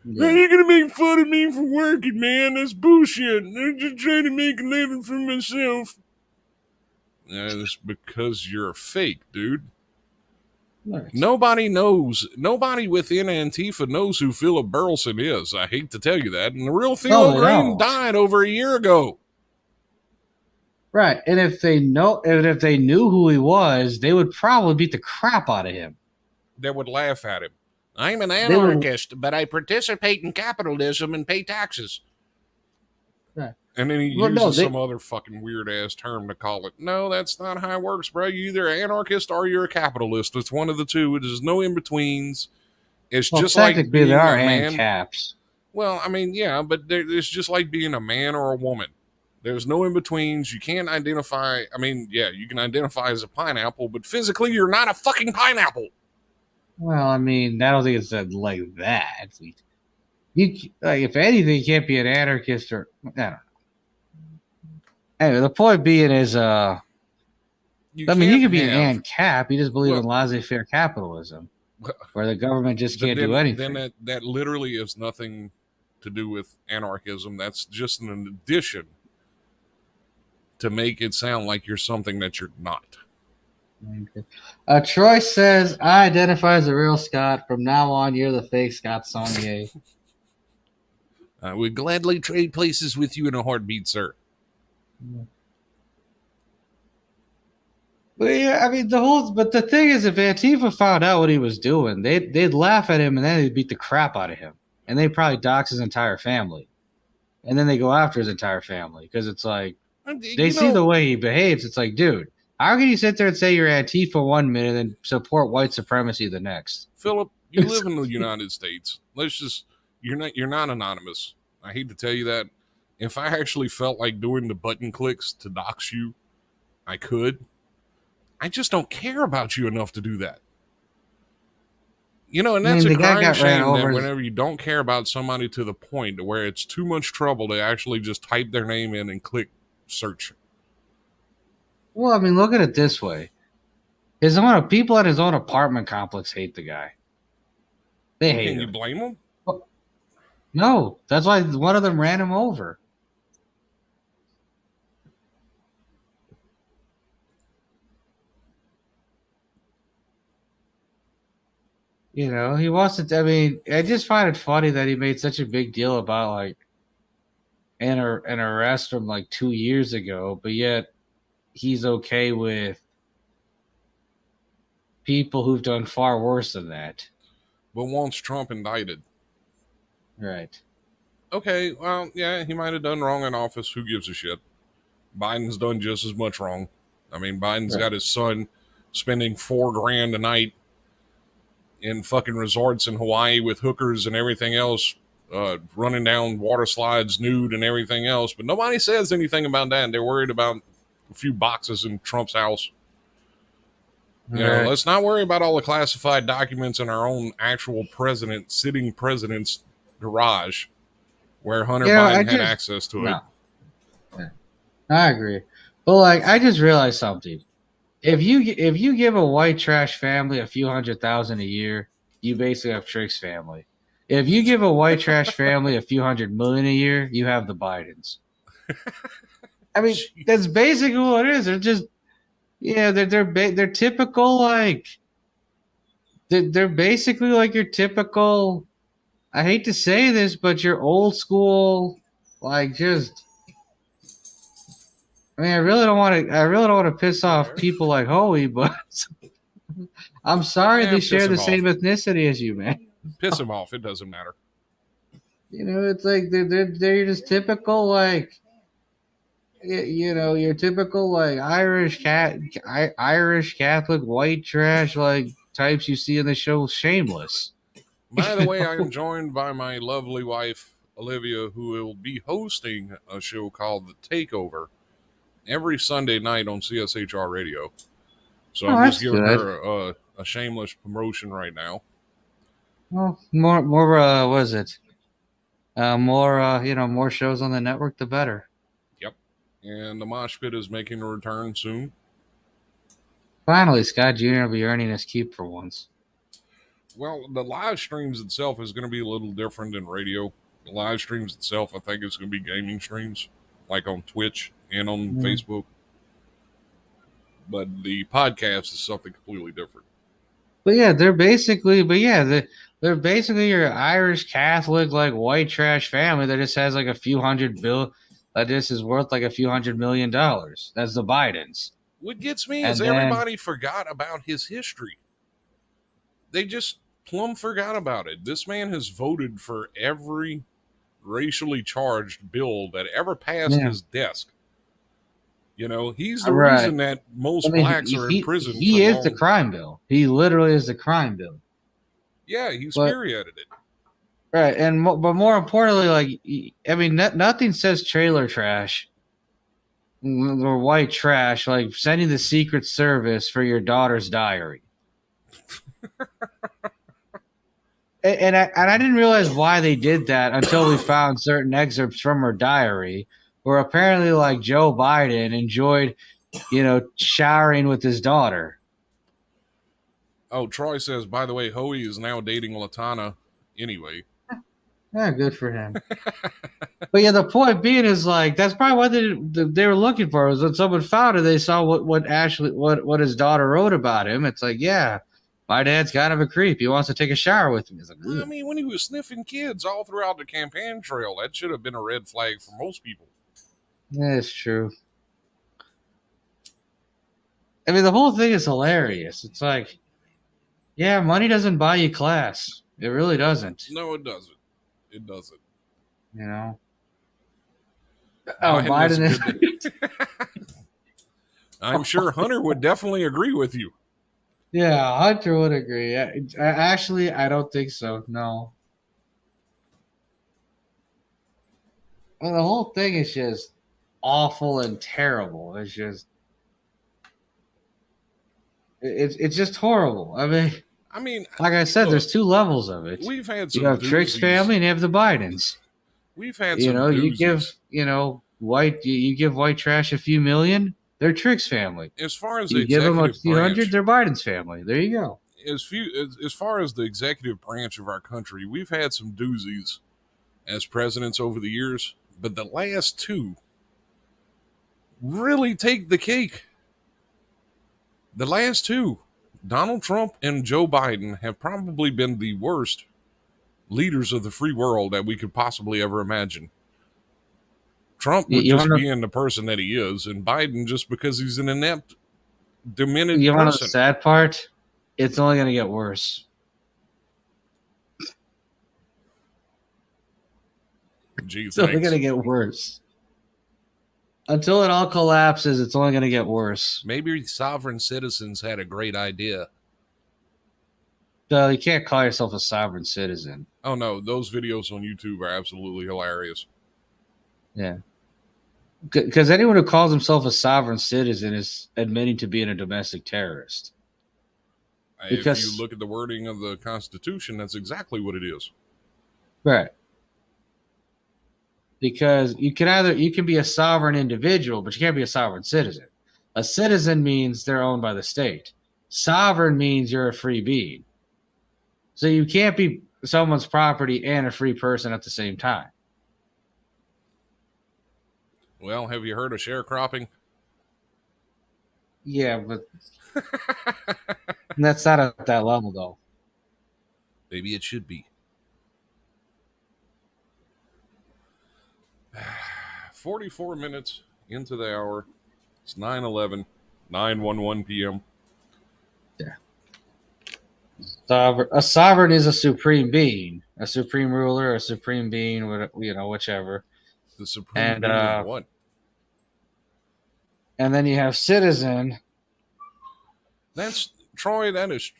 Now you're gonna make fun of me for working, man. That's bullshit. I'm just trying to make a living for myself. That's because you're a fake, dude.
Right.
Nobody within Antifa knows who Philip Burleson is. I hate to tell you that. And the real Philo
they
Green
don't.
died over a year ago.
Right. And if they knew who he was, they would probably beat the crap out of him.
They would laugh at him. I'm an
They would-
anarchist, but I participate in capitalism and pay taxes.
Right.
And then he
Well,
uses
no,
some other fucking weird ass term to call it. No, that's not how it works, bro. You're either an anarchist or you're a capitalist. It's one of the two. There's no in betweens. It's
Well,
just like
technically,
being
there are
a man.
ANCAPs.
Well, I mean, yeah, but it's just like being a man or a woman. There's no in betweens. You can't identify. I mean, yeah, you can identify as a pineapple, but physically, you're not a fucking pineapple.
Well, I mean, I don't think it's like that. If anything, you can't be an anarchist or I don't know. Anyway, the point being is, you can be an ANCAP. You just believe in laissez-faire capitalism, where the government just can't do anything.
Then that literally has nothing to do with anarchism. That's just an addition to make it sound like you're something that you're not.
Troy says, I identify as the real Scott. From now on, you're the fake Scott Sonnier.
I would gladly trade places with you in a heartbeat, sir.
But yeah, I mean, but the thing is, if Antifa found out what he was doing, they'd laugh at him and then they'd beat the crap out of him. And they'd probably dox his entire family. And then they go after his entire family because it's like, they see the way he behaves. It's like, dude, how can you sit there and say you're Antifa one minute and support white supremacy the next?
Philip, you live in the United States. You're not anonymous. I hate to tell you that. If I actually felt like doing the button clicks to dox you, I could. I just don't care about you enough to do that. You know, and that's a crying shame that whenever you don't care about somebody to the point where it's too much trouble to actually just type their name in and click search.
Well, I mean, look at it this way. People at his own apartment complex hate the guy. They hate him.
Can you blame them?
No, that's why one of them ran him over. You know, he wants to. I mean, I just find it funny that he made such a big deal about like an arrest from like 2 years ago, but yet he's okay with people who've done far worse than that.
But wants Trump indicted.
Right.
Okay, well, yeah, he might have done wrong in office. Who gives a shit? Biden's done just as much wrong. I mean, Biden's got his son spending $4,000 a night in fucking resorts in Hawaii with hookers and everything else, running down water slides nude and everything else. But nobody says anything about that. They're worried about a few boxes in Trump's house. You know, let's not worry about all the classified documents in our own actual sitting president's garage where Hunter Biden had access to it.
Yeah. I agree. But like, I just realized something. If you give a white trash family a few $100,000 a year, you basically have Trick's family. If you give a white trash family a few $100 million a year, you have the Bidens. I mean, that's basically what it is. They're just, they're typical like, they're basically like your typical. I hate to say this, but your old school, like just. I mean, I really don't want to piss off people like Hoey, but I'm sorry they share the same ethnicity as you, man.
Piss him off. It doesn't matter.
You know, it's like they're just typical like, you know, your typical like Irish Catholic white trash like types you see in the show Shameless.
By the way, I am joined by my lovely wife Olivia, who will be hosting a show called The Takeover every Sunday night on CSHR Radio. So I'm just giving her a shameless promotion right now.
Well, more what is it? More shows on the network, the better.
Yep. And the Mosh Pit is making a return soon.
Finally, Scott Jr. will be earning his keep for once.
Well, the live streams itself is going to be a little different than radio. The live streams itself, I think it's going to be gaming streams, like on Twitch and on Facebook. But the podcast is something completely different.
But yeah, they're basically your Irish Catholic like white trash family that just has like a few hundred bill that just is worth like a few $100 million. That's the Bidens.
What gets me
And
is
then-
everybody forgot about his history. They just plumb forgot about it. This man has voted for every racially charged bill that ever passed his desk. You know, he's the reason that most blacks are in prison.
He is the crime bill. He literally is the crime bill.
Yeah, he spearheaded it.
Right, and but more importantly, like I mean, nothing says trailer trash or white trash like sending the Secret Service for your daughter's diary. and I didn't realize why they did that until we found certain excerpts from her diary, where apparently, like Joe Biden enjoyed, showering with his daughter.
Oh, Troy says, by the way, Hoey is now dating Latana anyway.
Yeah, good for him. But yeah, the point being is like that's probably what they were looking for. Was when someone found it, they saw what his daughter wrote about him. It's like, yeah, my dad's kind of a creep. He wants to take a shower with me. It's like,
well, I mean, when he was sniffing kids all throughout the campaign trail, that should have been a red flag for most people.
Yeah, it's true. I mean, the whole thing is hilarious. It's like, yeah, money doesn't buy you class. It really doesn't.
No, it doesn't. It doesn't.
You know?
Oh, Biden is. I'm sure Hunter would definitely agree with you.
Yeah, Hunter would agree. Actually, I don't think so. No. Well, the whole thing is just awful and terrible. It's just, it's just horrible. I mean, like I said, there's two levels of it.
We've had some.
You have Trick's family and you have the Bidens.
We've had some. Doozies.
You give white trash a few million, they're Trick's family.
As far as
you give them a few hundred, they're Biden's family. There you go.
As far as the executive branch of our country, we've had some doozies as presidents over the years, but the last two really take the cake. The last two, Donald Trump and Joe Biden, have probably been the worst leaders of the free world that we could possibly ever imagine. Trump would being the person that he is, and Biden just because he's an inept, demented person.
You want to know the sad part? It's only going to get worse.
Gee,
it's only going to get worse. Until it all collapses, it's only going to get worse.
Maybe sovereign citizens had a great idea.
You can't call yourself a sovereign citizen.
Oh, no. Those videos on YouTube are absolutely hilarious.
Yeah. Because anyone who calls himself a sovereign citizen is admitting to being a domestic terrorist.
If you look at the wording of the Constitution, that's exactly what it is.
Right. Because you can be a sovereign individual, but you can't be a sovereign citizen. A citizen means they're owned by the state. Sovereign means you're a free being. So you can't be someone's property and a free person at the same time.
Well, have you heard of sharecropping?
Yeah, but that's not at that level, though.
Maybe it should be.
44 minutes into the hour. It's 9:11, 9:11 p.m.
Yeah. A sovereign is a supreme being, a supreme ruler, a supreme being, whichever.
The supreme being of what?
And then you have citizen.
That's Troy.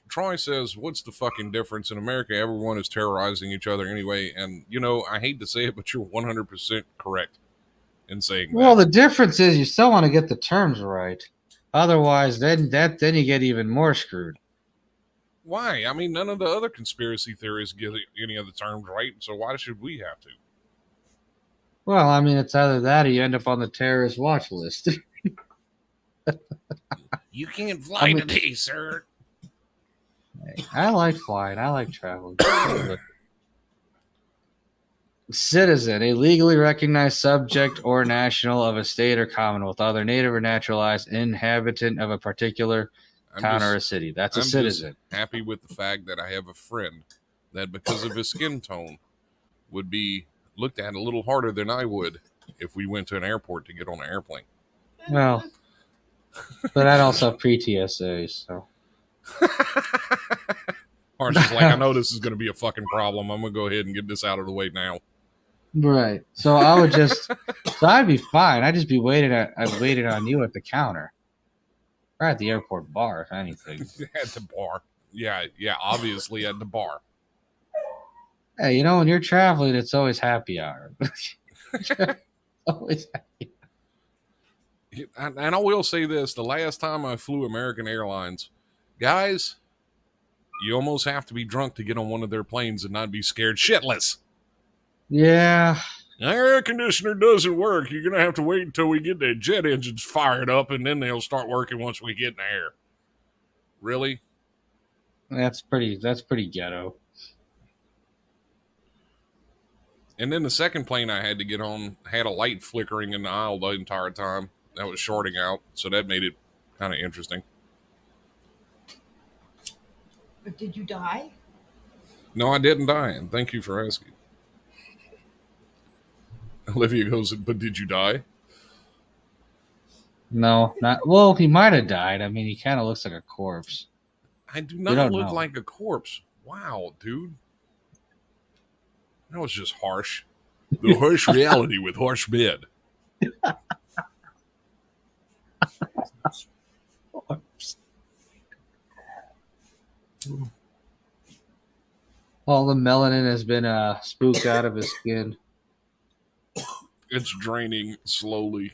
Troy says, "What's the fucking difference in America? Everyone is terrorizing each other anyway." And I hate to say it, but you're 100% correct in saying that.
Well, the difference is you still want to get the terms right. Otherwise, then you get even more screwed.
Why? I mean, none of the other conspiracy theories get any of the terms right, so why should we have to?
Well, I mean, it's either that or you end up on the terrorist watch list.
You can't fly today, sir.
I like flying. I like traveling. Citizen, a legally recognized subject or national of a state or commonwealth, other native or naturalized inhabitant of a particular town or a city. That's a citizen.
Just happy with the fact that I have a friend that, because of his skin tone, would be looked at a little harder than I would if we went to an airport to get on an airplane.
Well, but I'd also have pre-TSA, so.
Harsh is like, I know this is going to be a fucking problem. I'm going to go ahead and get this out of the way now.
Right. So I would just, so I'd be fine. I'd just be waiting on you at the counter. Or at the airport bar, if anything.
At the bar. Yeah, obviously at the bar.
Hey, you know, when you're traveling, it's always happy hour. Always happy.
And I will say this, the last time I flew American Airlines, guys, you almost have to be drunk to get on one of their planes and not be scared shitless.
Yeah.
Our air conditioner doesn't work. You're going to have to wait until we get the jet engines fired up, and then they'll start working once we get in the air. Really?
That's pretty ghetto.
And then the second plane I had to get on had a light flickering in the aisle the entire time. That was shorting out, so that made it kind of interesting.
But did you die?
No, I didn't die, and thank you for asking. Olivia goes, but did you die?
No, not well. He might have died. I mean, he kind of looks like a corpse.
I do not look like a corpse. Wow, dude. That was just harsh. The harsh reality with harsh bed.
All the melanin has been spooked out of his skin.
It's draining slowly.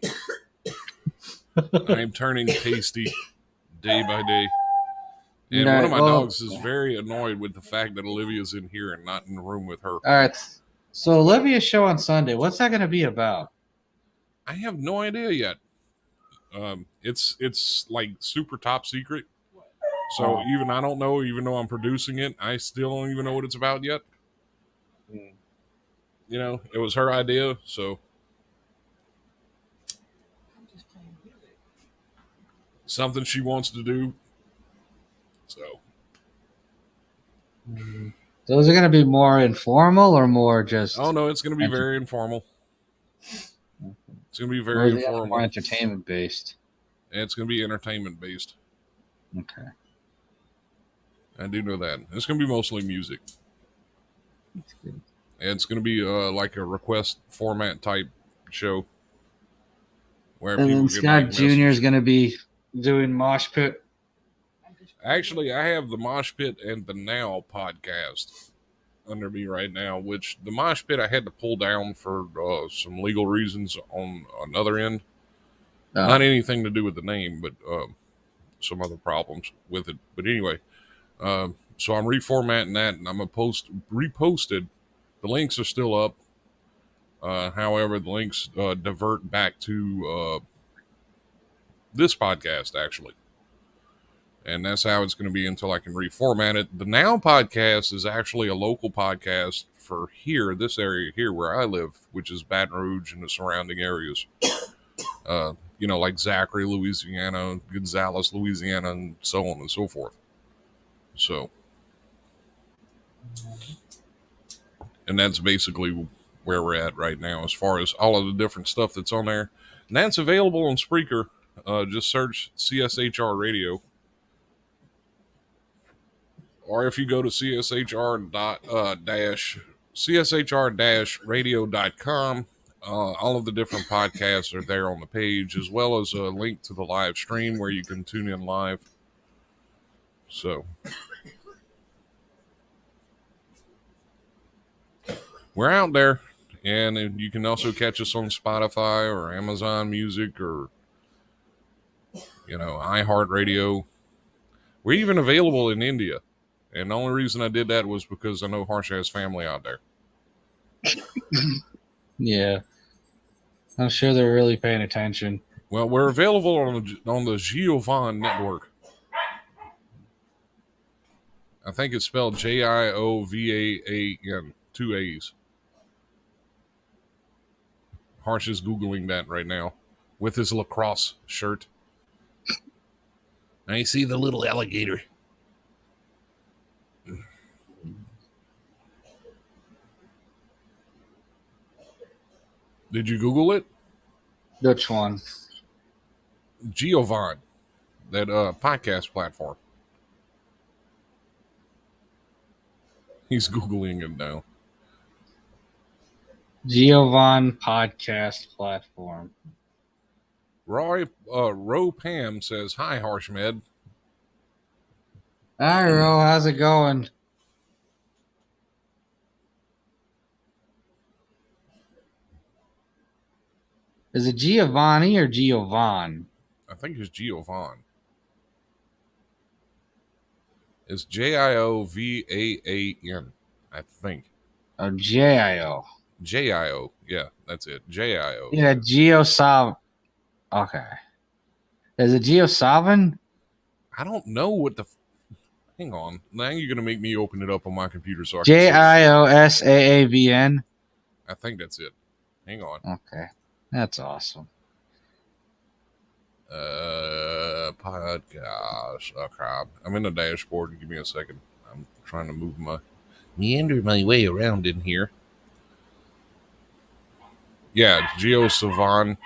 I'm turning pasty day by day. And one of my dogs is very annoyed with the fact that Olivia's in here and not in the room with her.
All right. So Olivia's show on Sunday, what's that going to be about?
I have no idea yet. It's like super top secret. So even I don't know, even though I'm producing it, I still don't even know what it's about yet. You know, it was her idea, so something she wants to do. So
is it going to be more informal or more just?
Oh no, it's going to be very informal. It's going to be very informal.
More entertainment based.
It's going to be entertainment based.
Okay.
I do know that. It's going to be mostly music.
That's good.
And it's going to be like a request format type show.
Where and then Scott Jr. is going to be doing Mosh Pit.
Actually, I have the Mosh Pit and the Now podcast under me right now, which the Mosh Pit I had to pull down for some legal reasons on another end. Not anything to do with the name, but some other problems with it. But anyway, so I'm reformatting that, and I'm going to reposted. The links are still up. However, the links divert back to this podcast, actually. And that's how it's going to be until I can reformat it. The Now podcast is actually a local podcast for here, this area here where I live, which is Baton Rouge and the surrounding areas. You know, like Zachary, Louisiana, Gonzales, Louisiana, and so on and so forth. So, and that's basically where we're at right now as far as all of the different stuff that's on there. And that's available on Spreaker. Just search CSHR Radio. Or if you go to CSHR-radio.com, all of the different podcasts are there on the page, as well as a link to the live stream where you can tune in live. So, we're out there, and you can also catch us on Spotify or Amazon Music or, you know, iHeartRadio. We're even available in India. And the only reason I did that was because I know Harsh has family out there.
Yeah. I'm sure they're really paying attention.
Well, we're available on the Giovanni network. I think it's spelled Jiovan, 2 A's. Harsh is Googling that right now with his lacrosse shirt.
I see the little alligator.
Did you Google it?
Which one?
Giovanni, that podcast platform. He's Googling it now.
Giovanni podcast platform.
Ro Pam says, "Hi, Harshmed."
Hi, Ro. How's it going? Is it Giovanni or Giovanni?
I think it's Giovanni. It's Jiovan, I think.
Oh, J-I-O.
Jio. Yeah, that's it. Jio.
Yeah, Geosav. Okay. Is it Geosavan?
I don't know what the. Hang on. Now you're going to make me open it up on my computer so I can see it.
Jiosaavn.
I think that's it. Hang on.
Okay. That's awesome.
Podcast. Oh, crap. I'm in the dashboard. Give me a second. I'm trying to
Meander my way around in here.
Yeah, Geo Savan.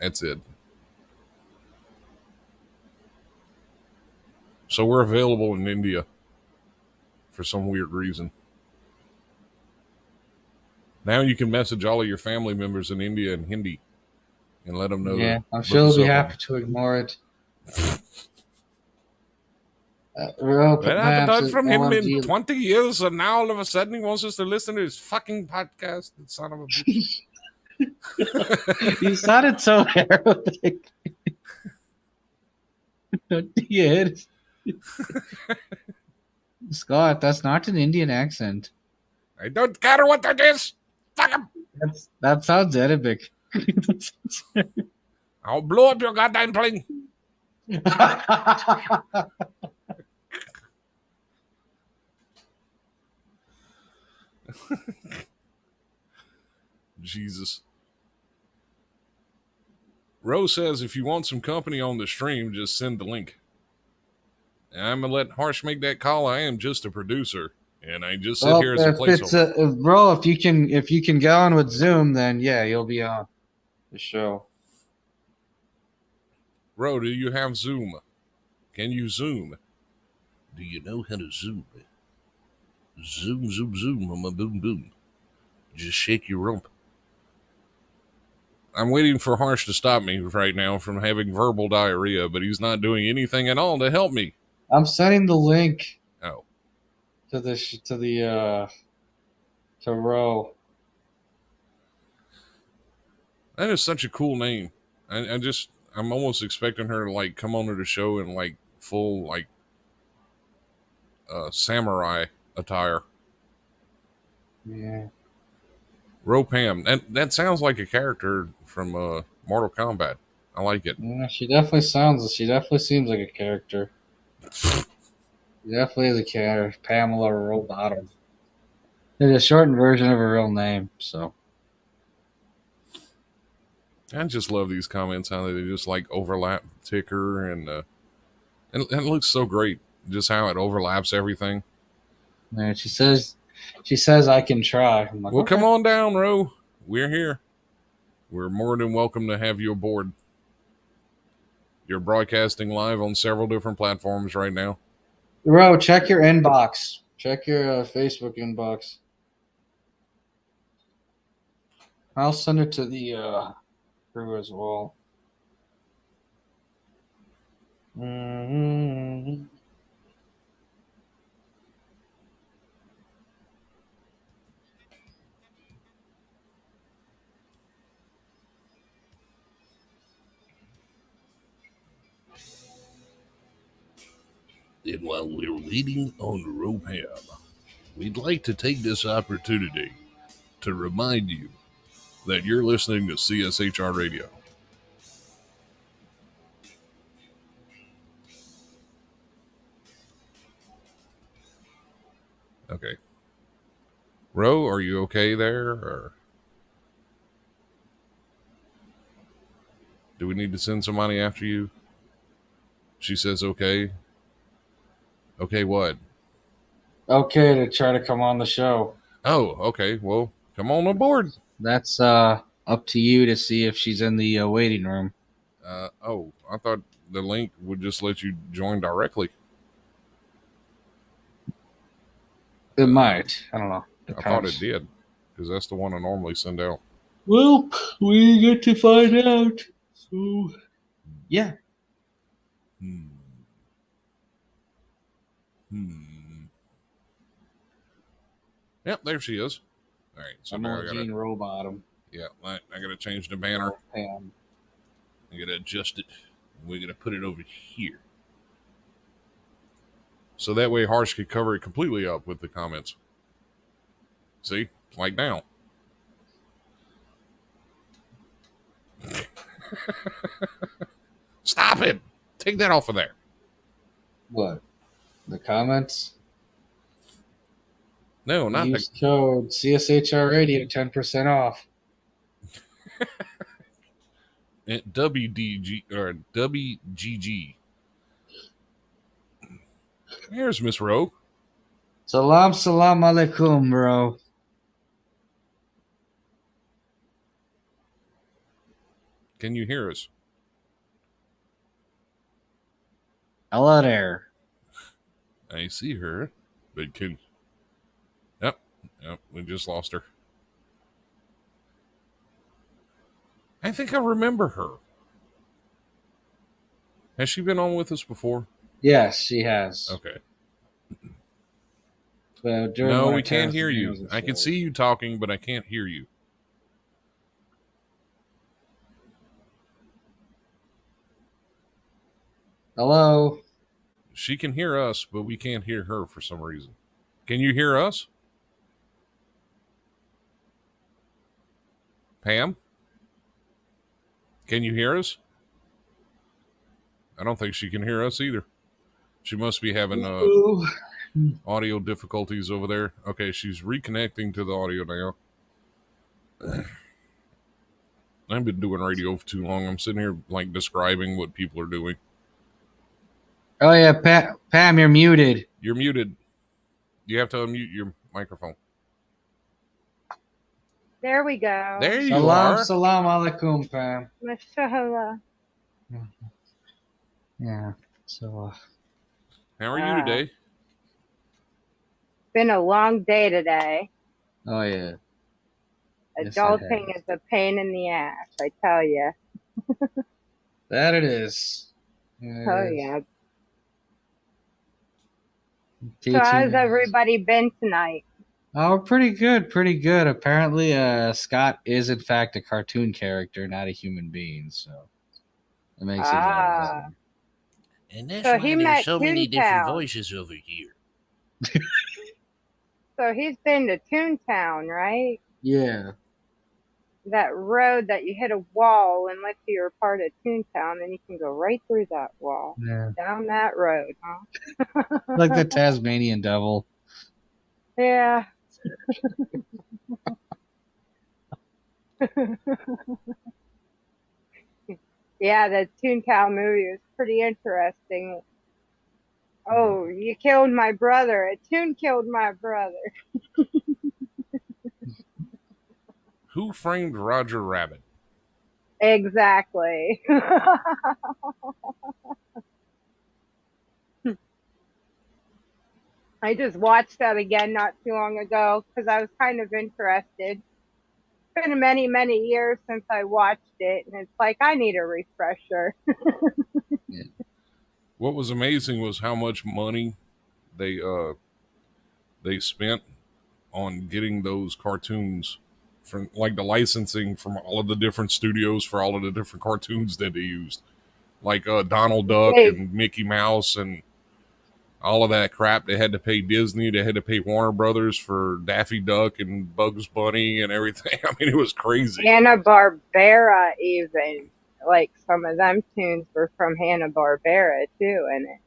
That's it. So we're available in India for some weird reason. Now you can message all of your family members in India in Hindi and let them know.
Yeah,
that
I'm sure they'll be happy to ignore it.
I haven't heard from him in 20 years, and now all of a sudden he wants us to listen to his fucking podcast. The son of a bitch.
You sounded so Arabic. Yeah. Scott, that's not an Indian accent.
I don't care what that is. Fuck him.
That sounds Arabic.
I'll blow up your goddamn plane. Jesus. Rose says if you want some company on the stream, just send the link. And I'm gonna let Harsh make that call. I am just a producer, and I just sit here as a placeholder.
Bro, if you can get on with Zoom, then yeah, you'll be on the show.
Ro, do you have Zoom? Can you Zoom?
Do you know how to Zoom? Zoom, zoom, zoom, on my boom, boom. Just shake your rump.
I'm waiting for Harsh to stop me right now from having verbal diarrhea, but he's not doing anything at all to help me.
I'm sending the link.
Oh.
To Ro.
That is such a cool name. I'm almost expecting her to like come onto the show in like full like samurai attire.
Yeah.
Ropam. That sounds like a character from Mortal Kombat. I like it.
Yeah, she definitely seems like a character. She definitely is a character. Pamela Rowbottom. It's a shortened version of her real name, so.
I just love these comments, how they just like overlap ticker and it looks so great. Just how it overlaps everything.
Man, she says I can try. I'm like,
well,
okay.
Come on down, Ro. We're here. We're more than welcome to have you aboard. You're broadcasting live on several different platforms right now.
Ro, check your inbox. Check your Facebook inbox. I'll send it to the crew as well. Mm-hmm.
And while we're waiting on Ropam, we'd like to take this opportunity to remind you that you're listening to CSHR Radio.
Okay. Ro, are you okay there? Or do we need to send somebody after you? She says, okay. Okay, what?
Okay, to try to come on the show.
Oh, okay. Well, come on aboard.
That's up to you to see if she's in the waiting room.
I thought the link would just let you join directly.
It might. I don't know.
I thought it
Depends.
did, because that's the one I normally send out.
Well, we get to find out. So, yeah.
Hmm. Yep, there she is. All right, so now I gotta.
Emoji Robottom.
Yeah, I gotta change the banner.
Pam.
I gotta adjust it. We're gonna put it over here, so that way Harsh could cover it completely up with the comments. See, like now. Stop it! Take that off of there.
What? The comments?
No, not
Use code CSHR Radio 10% off.
the WDG or WGG. Here's Miss Rowe.
Salam alaikum, bro.
Can you hear us?
Hello there.
I see her, but can. Yep, we just lost her. I think I remember her. Has she been on with us before?
Yes, she has.
Okay.
But during
No,
one
we
of
can't
Tam's
hear
meals
you.
and
I can
shows.
see you talking, but I can't hear you.
Hello.
She can hear us, but we can't hear her for some reason. Can you hear us? Pam? Can you hear us? I don't think she can hear us either. She must be having audio difficulties over there. Okay, she's reconnecting to the audio now. I've been doing radio for too long. I'm sitting here like describing what people are doing.
Oh yeah, Pam, you're muted.
You're muted. You have to unmute your microphone.
There we go.
There you are.
Salam alaikum, Pam.
Mashallah.
Yeah. So.
How are you today?
Been a long day today.
Oh yeah. Yes,
Adulting is a pain in the ass, I tell you.
That it is.
Yeah. So how's everybody been tonight?
Oh, pretty good. Apparently, Scott is in fact a cartoon character, not a human being. So it makes it better.
And that's
So
why
he
there's
met
so many different
Toontown.
voices over here.
So he's been to Toontown, right?
Yeah.
That road that you hit a wall and lets you you're part of Toontown, and you can go right through that wall.
Yeah.
Down that road, huh?
Like the Tasmanian devil.
Yeah. Yeah, the Toontown movie was pretty interesting. Oh, you killed my brother. A tune killed my brother.
Who framed Roger Rabbit?
Exactly. I just watched that again not too long ago because I was kind of interested. It's been many, many years since I watched it, and it's like I need a refresher.
Yeah.
What was amazing was how much money they spent on getting those cartoons from, like, the licensing from all of the different studios for all of the different cartoons that they used, like Donald Duck and Mickey Mouse and all of that crap. They had to pay Disney, they had to pay Warner Brothers for Daffy Duck and Bugs Bunny and everything. I mean, it was crazy.
Hanna-Barbera even. Like, some of them tunes were from Hanna-Barbera, too, in it.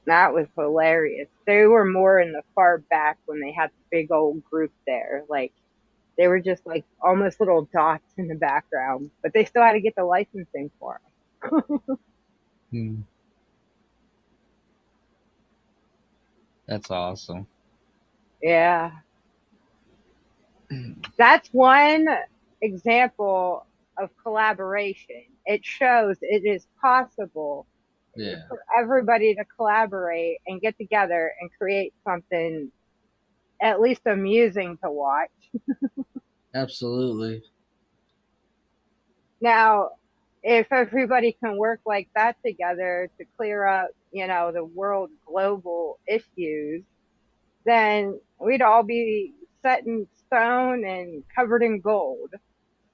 That was hilarious. They were more in the far back when they had the big old group there. Like, they were just like almost little dots in the background, but they still had to get the licensing for them.
Hmm. That's awesome.
Yeah. That's one example of collaboration. It shows it is possible
Yeah,
for everybody to collaborate and get together and create something at least amusing to watch.
absolutely.
Now, if everybody can work like that together to clear up, the world global issues, then we'd all be set in stone and covered in gold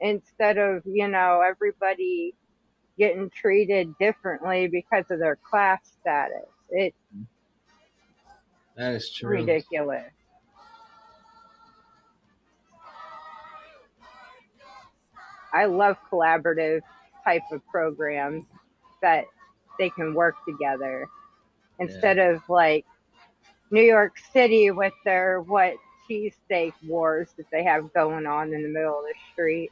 instead of, everybody getting treated differently because of their class status. It's
That is true.
ridiculous. I love collaborative type of programs that they can work together instead of like New York City with their cheesesteak wars that they have going on in the middle of the street.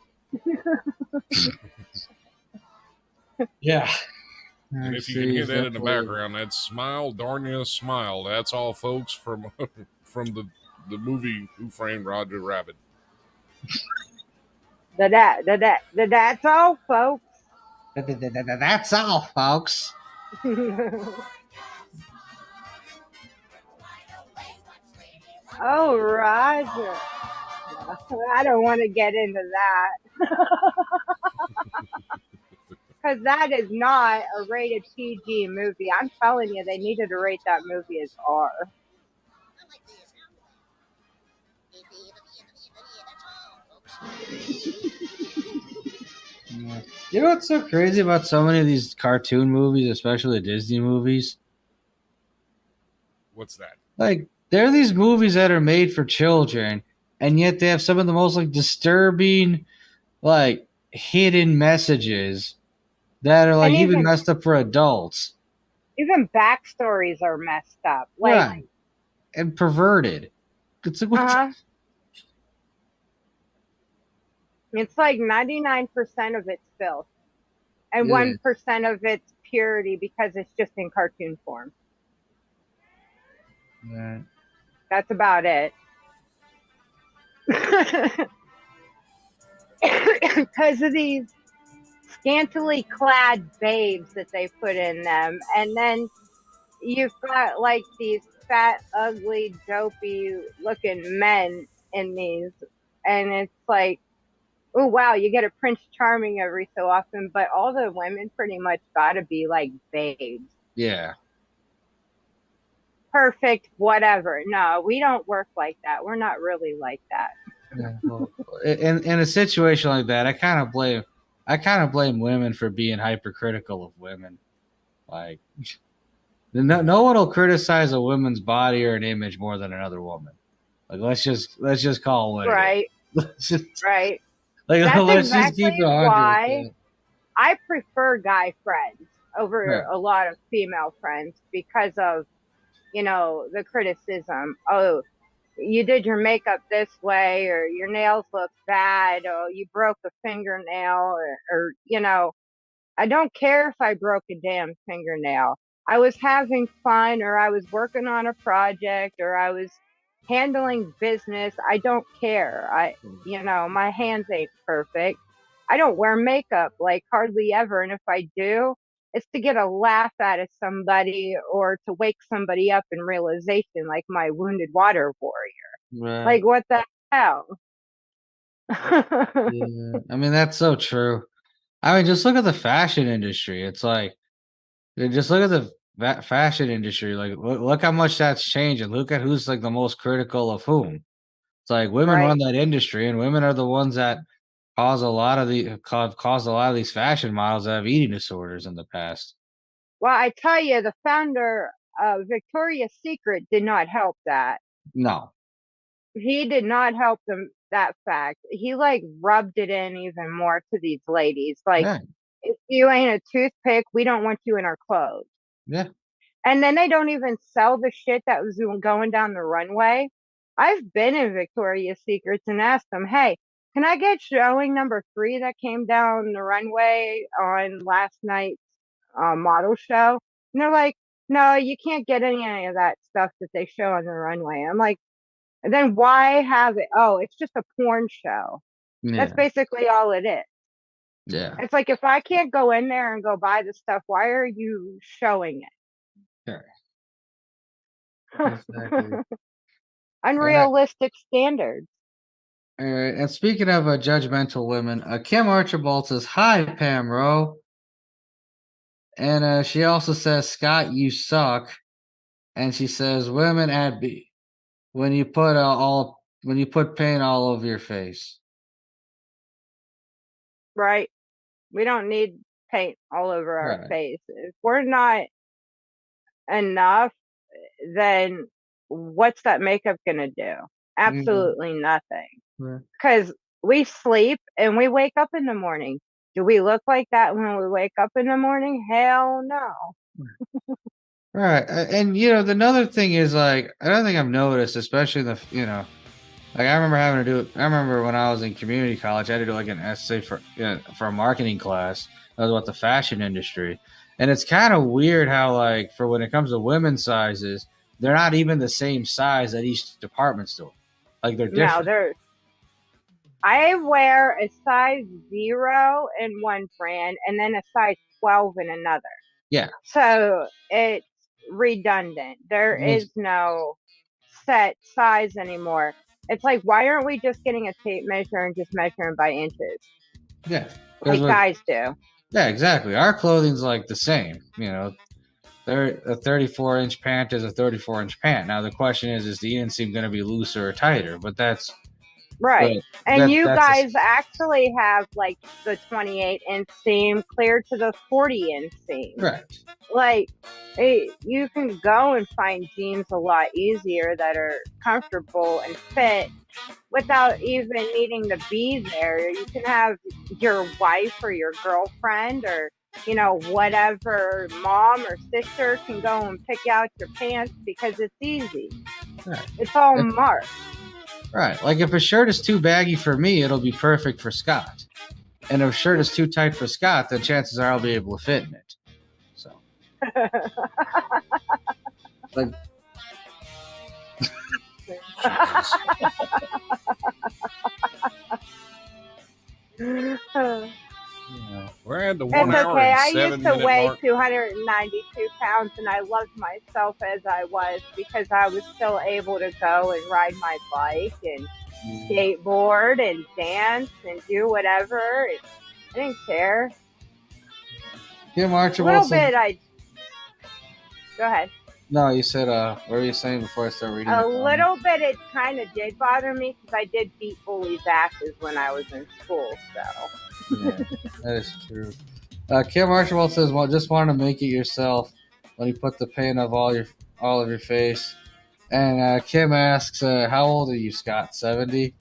Yeah.
And if you can hear that in the background, that's Smile, Darnia, Smile. That's all, folks, from from the movie Who Framed Roger Rabbit.
That's all, folks.
That's all, folks.
Oh, Roger. I don't want to get into that. Because that is not a rated PG movie. I'm telling you, they needed to rate that movie as R.
Yeah. You know what's so crazy about so many of these cartoon movies, especially the Disney movies?
What's that?
Like, there are these movies that are made for children, and yet they have some of the most like disturbing, like hidden messages that are like
And
even messed up for adults.
even backstories are messed up. Like,
Right. And perverted. It's like,
it's like 99% of it's filth and
Yeah.
1% of it's purity because it's just in cartoon form.
Right.
That's about it. Because of these scantily clad babes that they put in them. And then you've got like these fat, ugly, dopey looking men in these. And it's like, oh, wow, you get a Prince Charming every so often, but all the women pretty much got to be like babes.
Yeah.
Perfect, whatever. No, we don't work like that. We're not really like that.
Yeah. Well, in a situation like that, I kind of blame women for being hypercritical of women. Like, no one will criticize a woman's body or an image more than another woman. Like, let's just call it what
Right.
it is.
Right.
Like,
That's
let's
exactly
just keep it 100.
why I prefer guy friends over
Right.
a lot of female friends because of, the criticism. Oh, you did your makeup this way, or your nails look bad, or you broke a fingernail, or I don't care if I broke a damn fingernail. I was having fun, or I was working on a project, or I was handling business. I don't care. My hands ain't perfect. I don't wear makeup like hardly ever. And if I do, it's to get a laugh out of somebody or to wake somebody up in realization, like my wounded water warrior.
Right.
Like, what the hell?
Yeah. I mean, that's so true. I mean, just look at the fashion industry. It's like, just look at the fashion industry. Like, look how much that's changed, and look at who's like the most critical of whom. It's like women run
Right.
that industry, and women are the ones that caused a lot of these fashion models that have eating disorders in the past.
Well, I tell you, the founder of Victoria's Secret did not help that.
No.
He did not help them that fact. He like rubbed it in even more to these ladies. Like,
Yeah.
if you ain't a toothpick, we don't want you in our clothes.
Yeah.
And then they don't even sell the shit that was going down the runway. I've been in Victoria's Secrets and asked them, hey, can I get showing number 3 that came down the runway on last night's model show? And they're like, no, you can't get any of that stuff that they show on the runway. I'm like, then why have it? Oh, it's just a porn show. That's
Yeah.
basically all it is.
Yeah.
It's like, if I can't go in there and go buy the stuff, why are you showing it?
Sure. Exactly.
Unrealistic standards.
All right. And speaking of judgmental women, Kim Archibald says, "Hi, Pam Rowe," and she also says, "Scott, you suck," and she says, "Women at B when you put paint all over your face."
Right. We don't need paint all over our
Right.
face. If we're not enough, then what's that makeup gonna do? Absolutely nothing.
Right.
Because we sleep and we wake up in the morning. Do we look like that when we wake up in the morning? Hell no.
Right. And another thing is, like, another thing I've noticed, especially like I remember when I was in community college, I had to do like an essay for a marketing class. That was about the fashion industry. And it's kind of weird how, like, for when it comes to women's sizes, they're not even the same size at each department store. Like, they're different.
No, I wear a size 0 in one brand and then a size 12 in another.
Yeah.
So it's redundant. There is no set size anymore. It's like, why aren't we just getting a tape measure and just measuring by inches?
Yeah.
Like guys do.
Yeah, exactly. Our clothing's like the same. A 34-inch pant is a 34-inch pant. Now the question is the inseam going to be looser or tighter? But that's
right. And you guys actually have like the 28-inch seam clear to the 40-inch seam.
Right.
Like, you can go and find jeans a lot easier that are comfortable and fit without even needing to be there. You can have your wife or your girlfriend or whatever mom or sister can go and pick out your pants because it's easy.
Right.
It's all marked.
Right. Like, if a shirt is too baggy for me, it'll be perfect for Scott. And if a shirt is too tight for Scott, then chances are I'll be able to fit in it. So. Like.
We're at the
it's
1 hour
okay.
and
I
7
used to
minute
weigh
mark.
292 pounds, and I loved myself as I was because I was still able to go and ride my bike and skateboard and dance and do whatever. I didn't care.
Kim Archibald.
A little bit. Go ahead.
No, you said, what were you saying before I start reading?
A little bit, it kind of did bother me because I did beat bullies' asses when I was in school, so.
Yeah, that is true. Kim Archibald says, "Well, just want to make it yourself when you put the paint of all of your face." And Kim asks, "How old are you, Scott? 70?"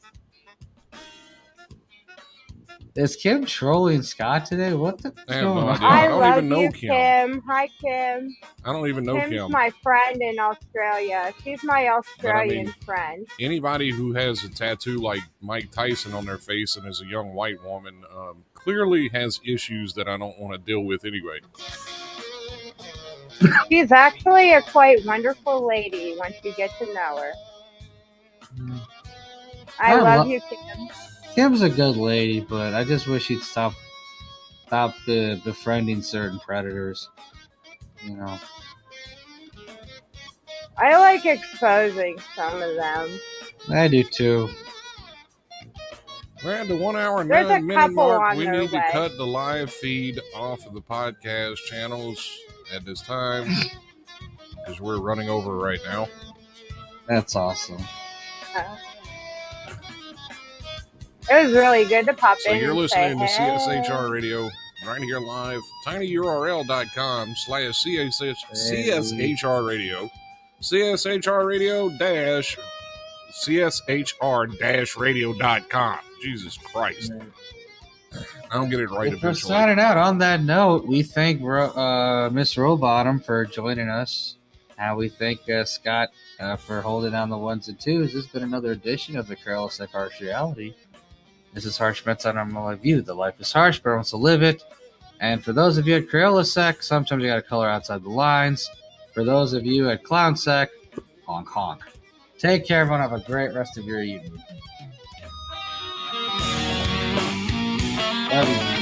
Is Kim trolling Scott today? What the?
I have no idea.
I
don't
love
even know
you,
Kim.
Hi, Kim.
I don't even know
Kim's
Kim.
my friend in Australia. She's my Australian friend.
Anybody who has a tattoo like Mike Tyson on their face and is a young white woman clearly has issues that I don't want to deal with anyway.
She's actually a quite wonderful lady once you get to know her. I love you, Kim.
Kim's a good lady, but I just wish she'd stop befriending certain predators.
I like exposing some of them.
I do too.
We're at the 1 hour and
There's
9
a
minute
couple
mark.
on
We
their
need to
way.
cut the live feed off of the podcast channels at this time because we're running over right now.
That's awesome.
It was really good to pop in.
So you're
and
listening to
say,
CSHR Radio right here live, tinyurl.com/CSHR Radio, CSHR Radio-CSHR-radio.com. Jesus Christ. I don't get it right
If we're
eventually.
signing out on that note, we thank Miss Rowbottom for joining us. And we thank Scott for holding down the ones and twos. This has been another edition of the Careless Like Harsh Reality. This is Harsh Met's Unnormal View. The life is harsh, but wants to live it. And for those of you at Crayola Sec, sometimes you got to color outside the lines. For those of you at Clown Sec, honk honk. Take care, everyone. Have a great rest of your evening. Love you.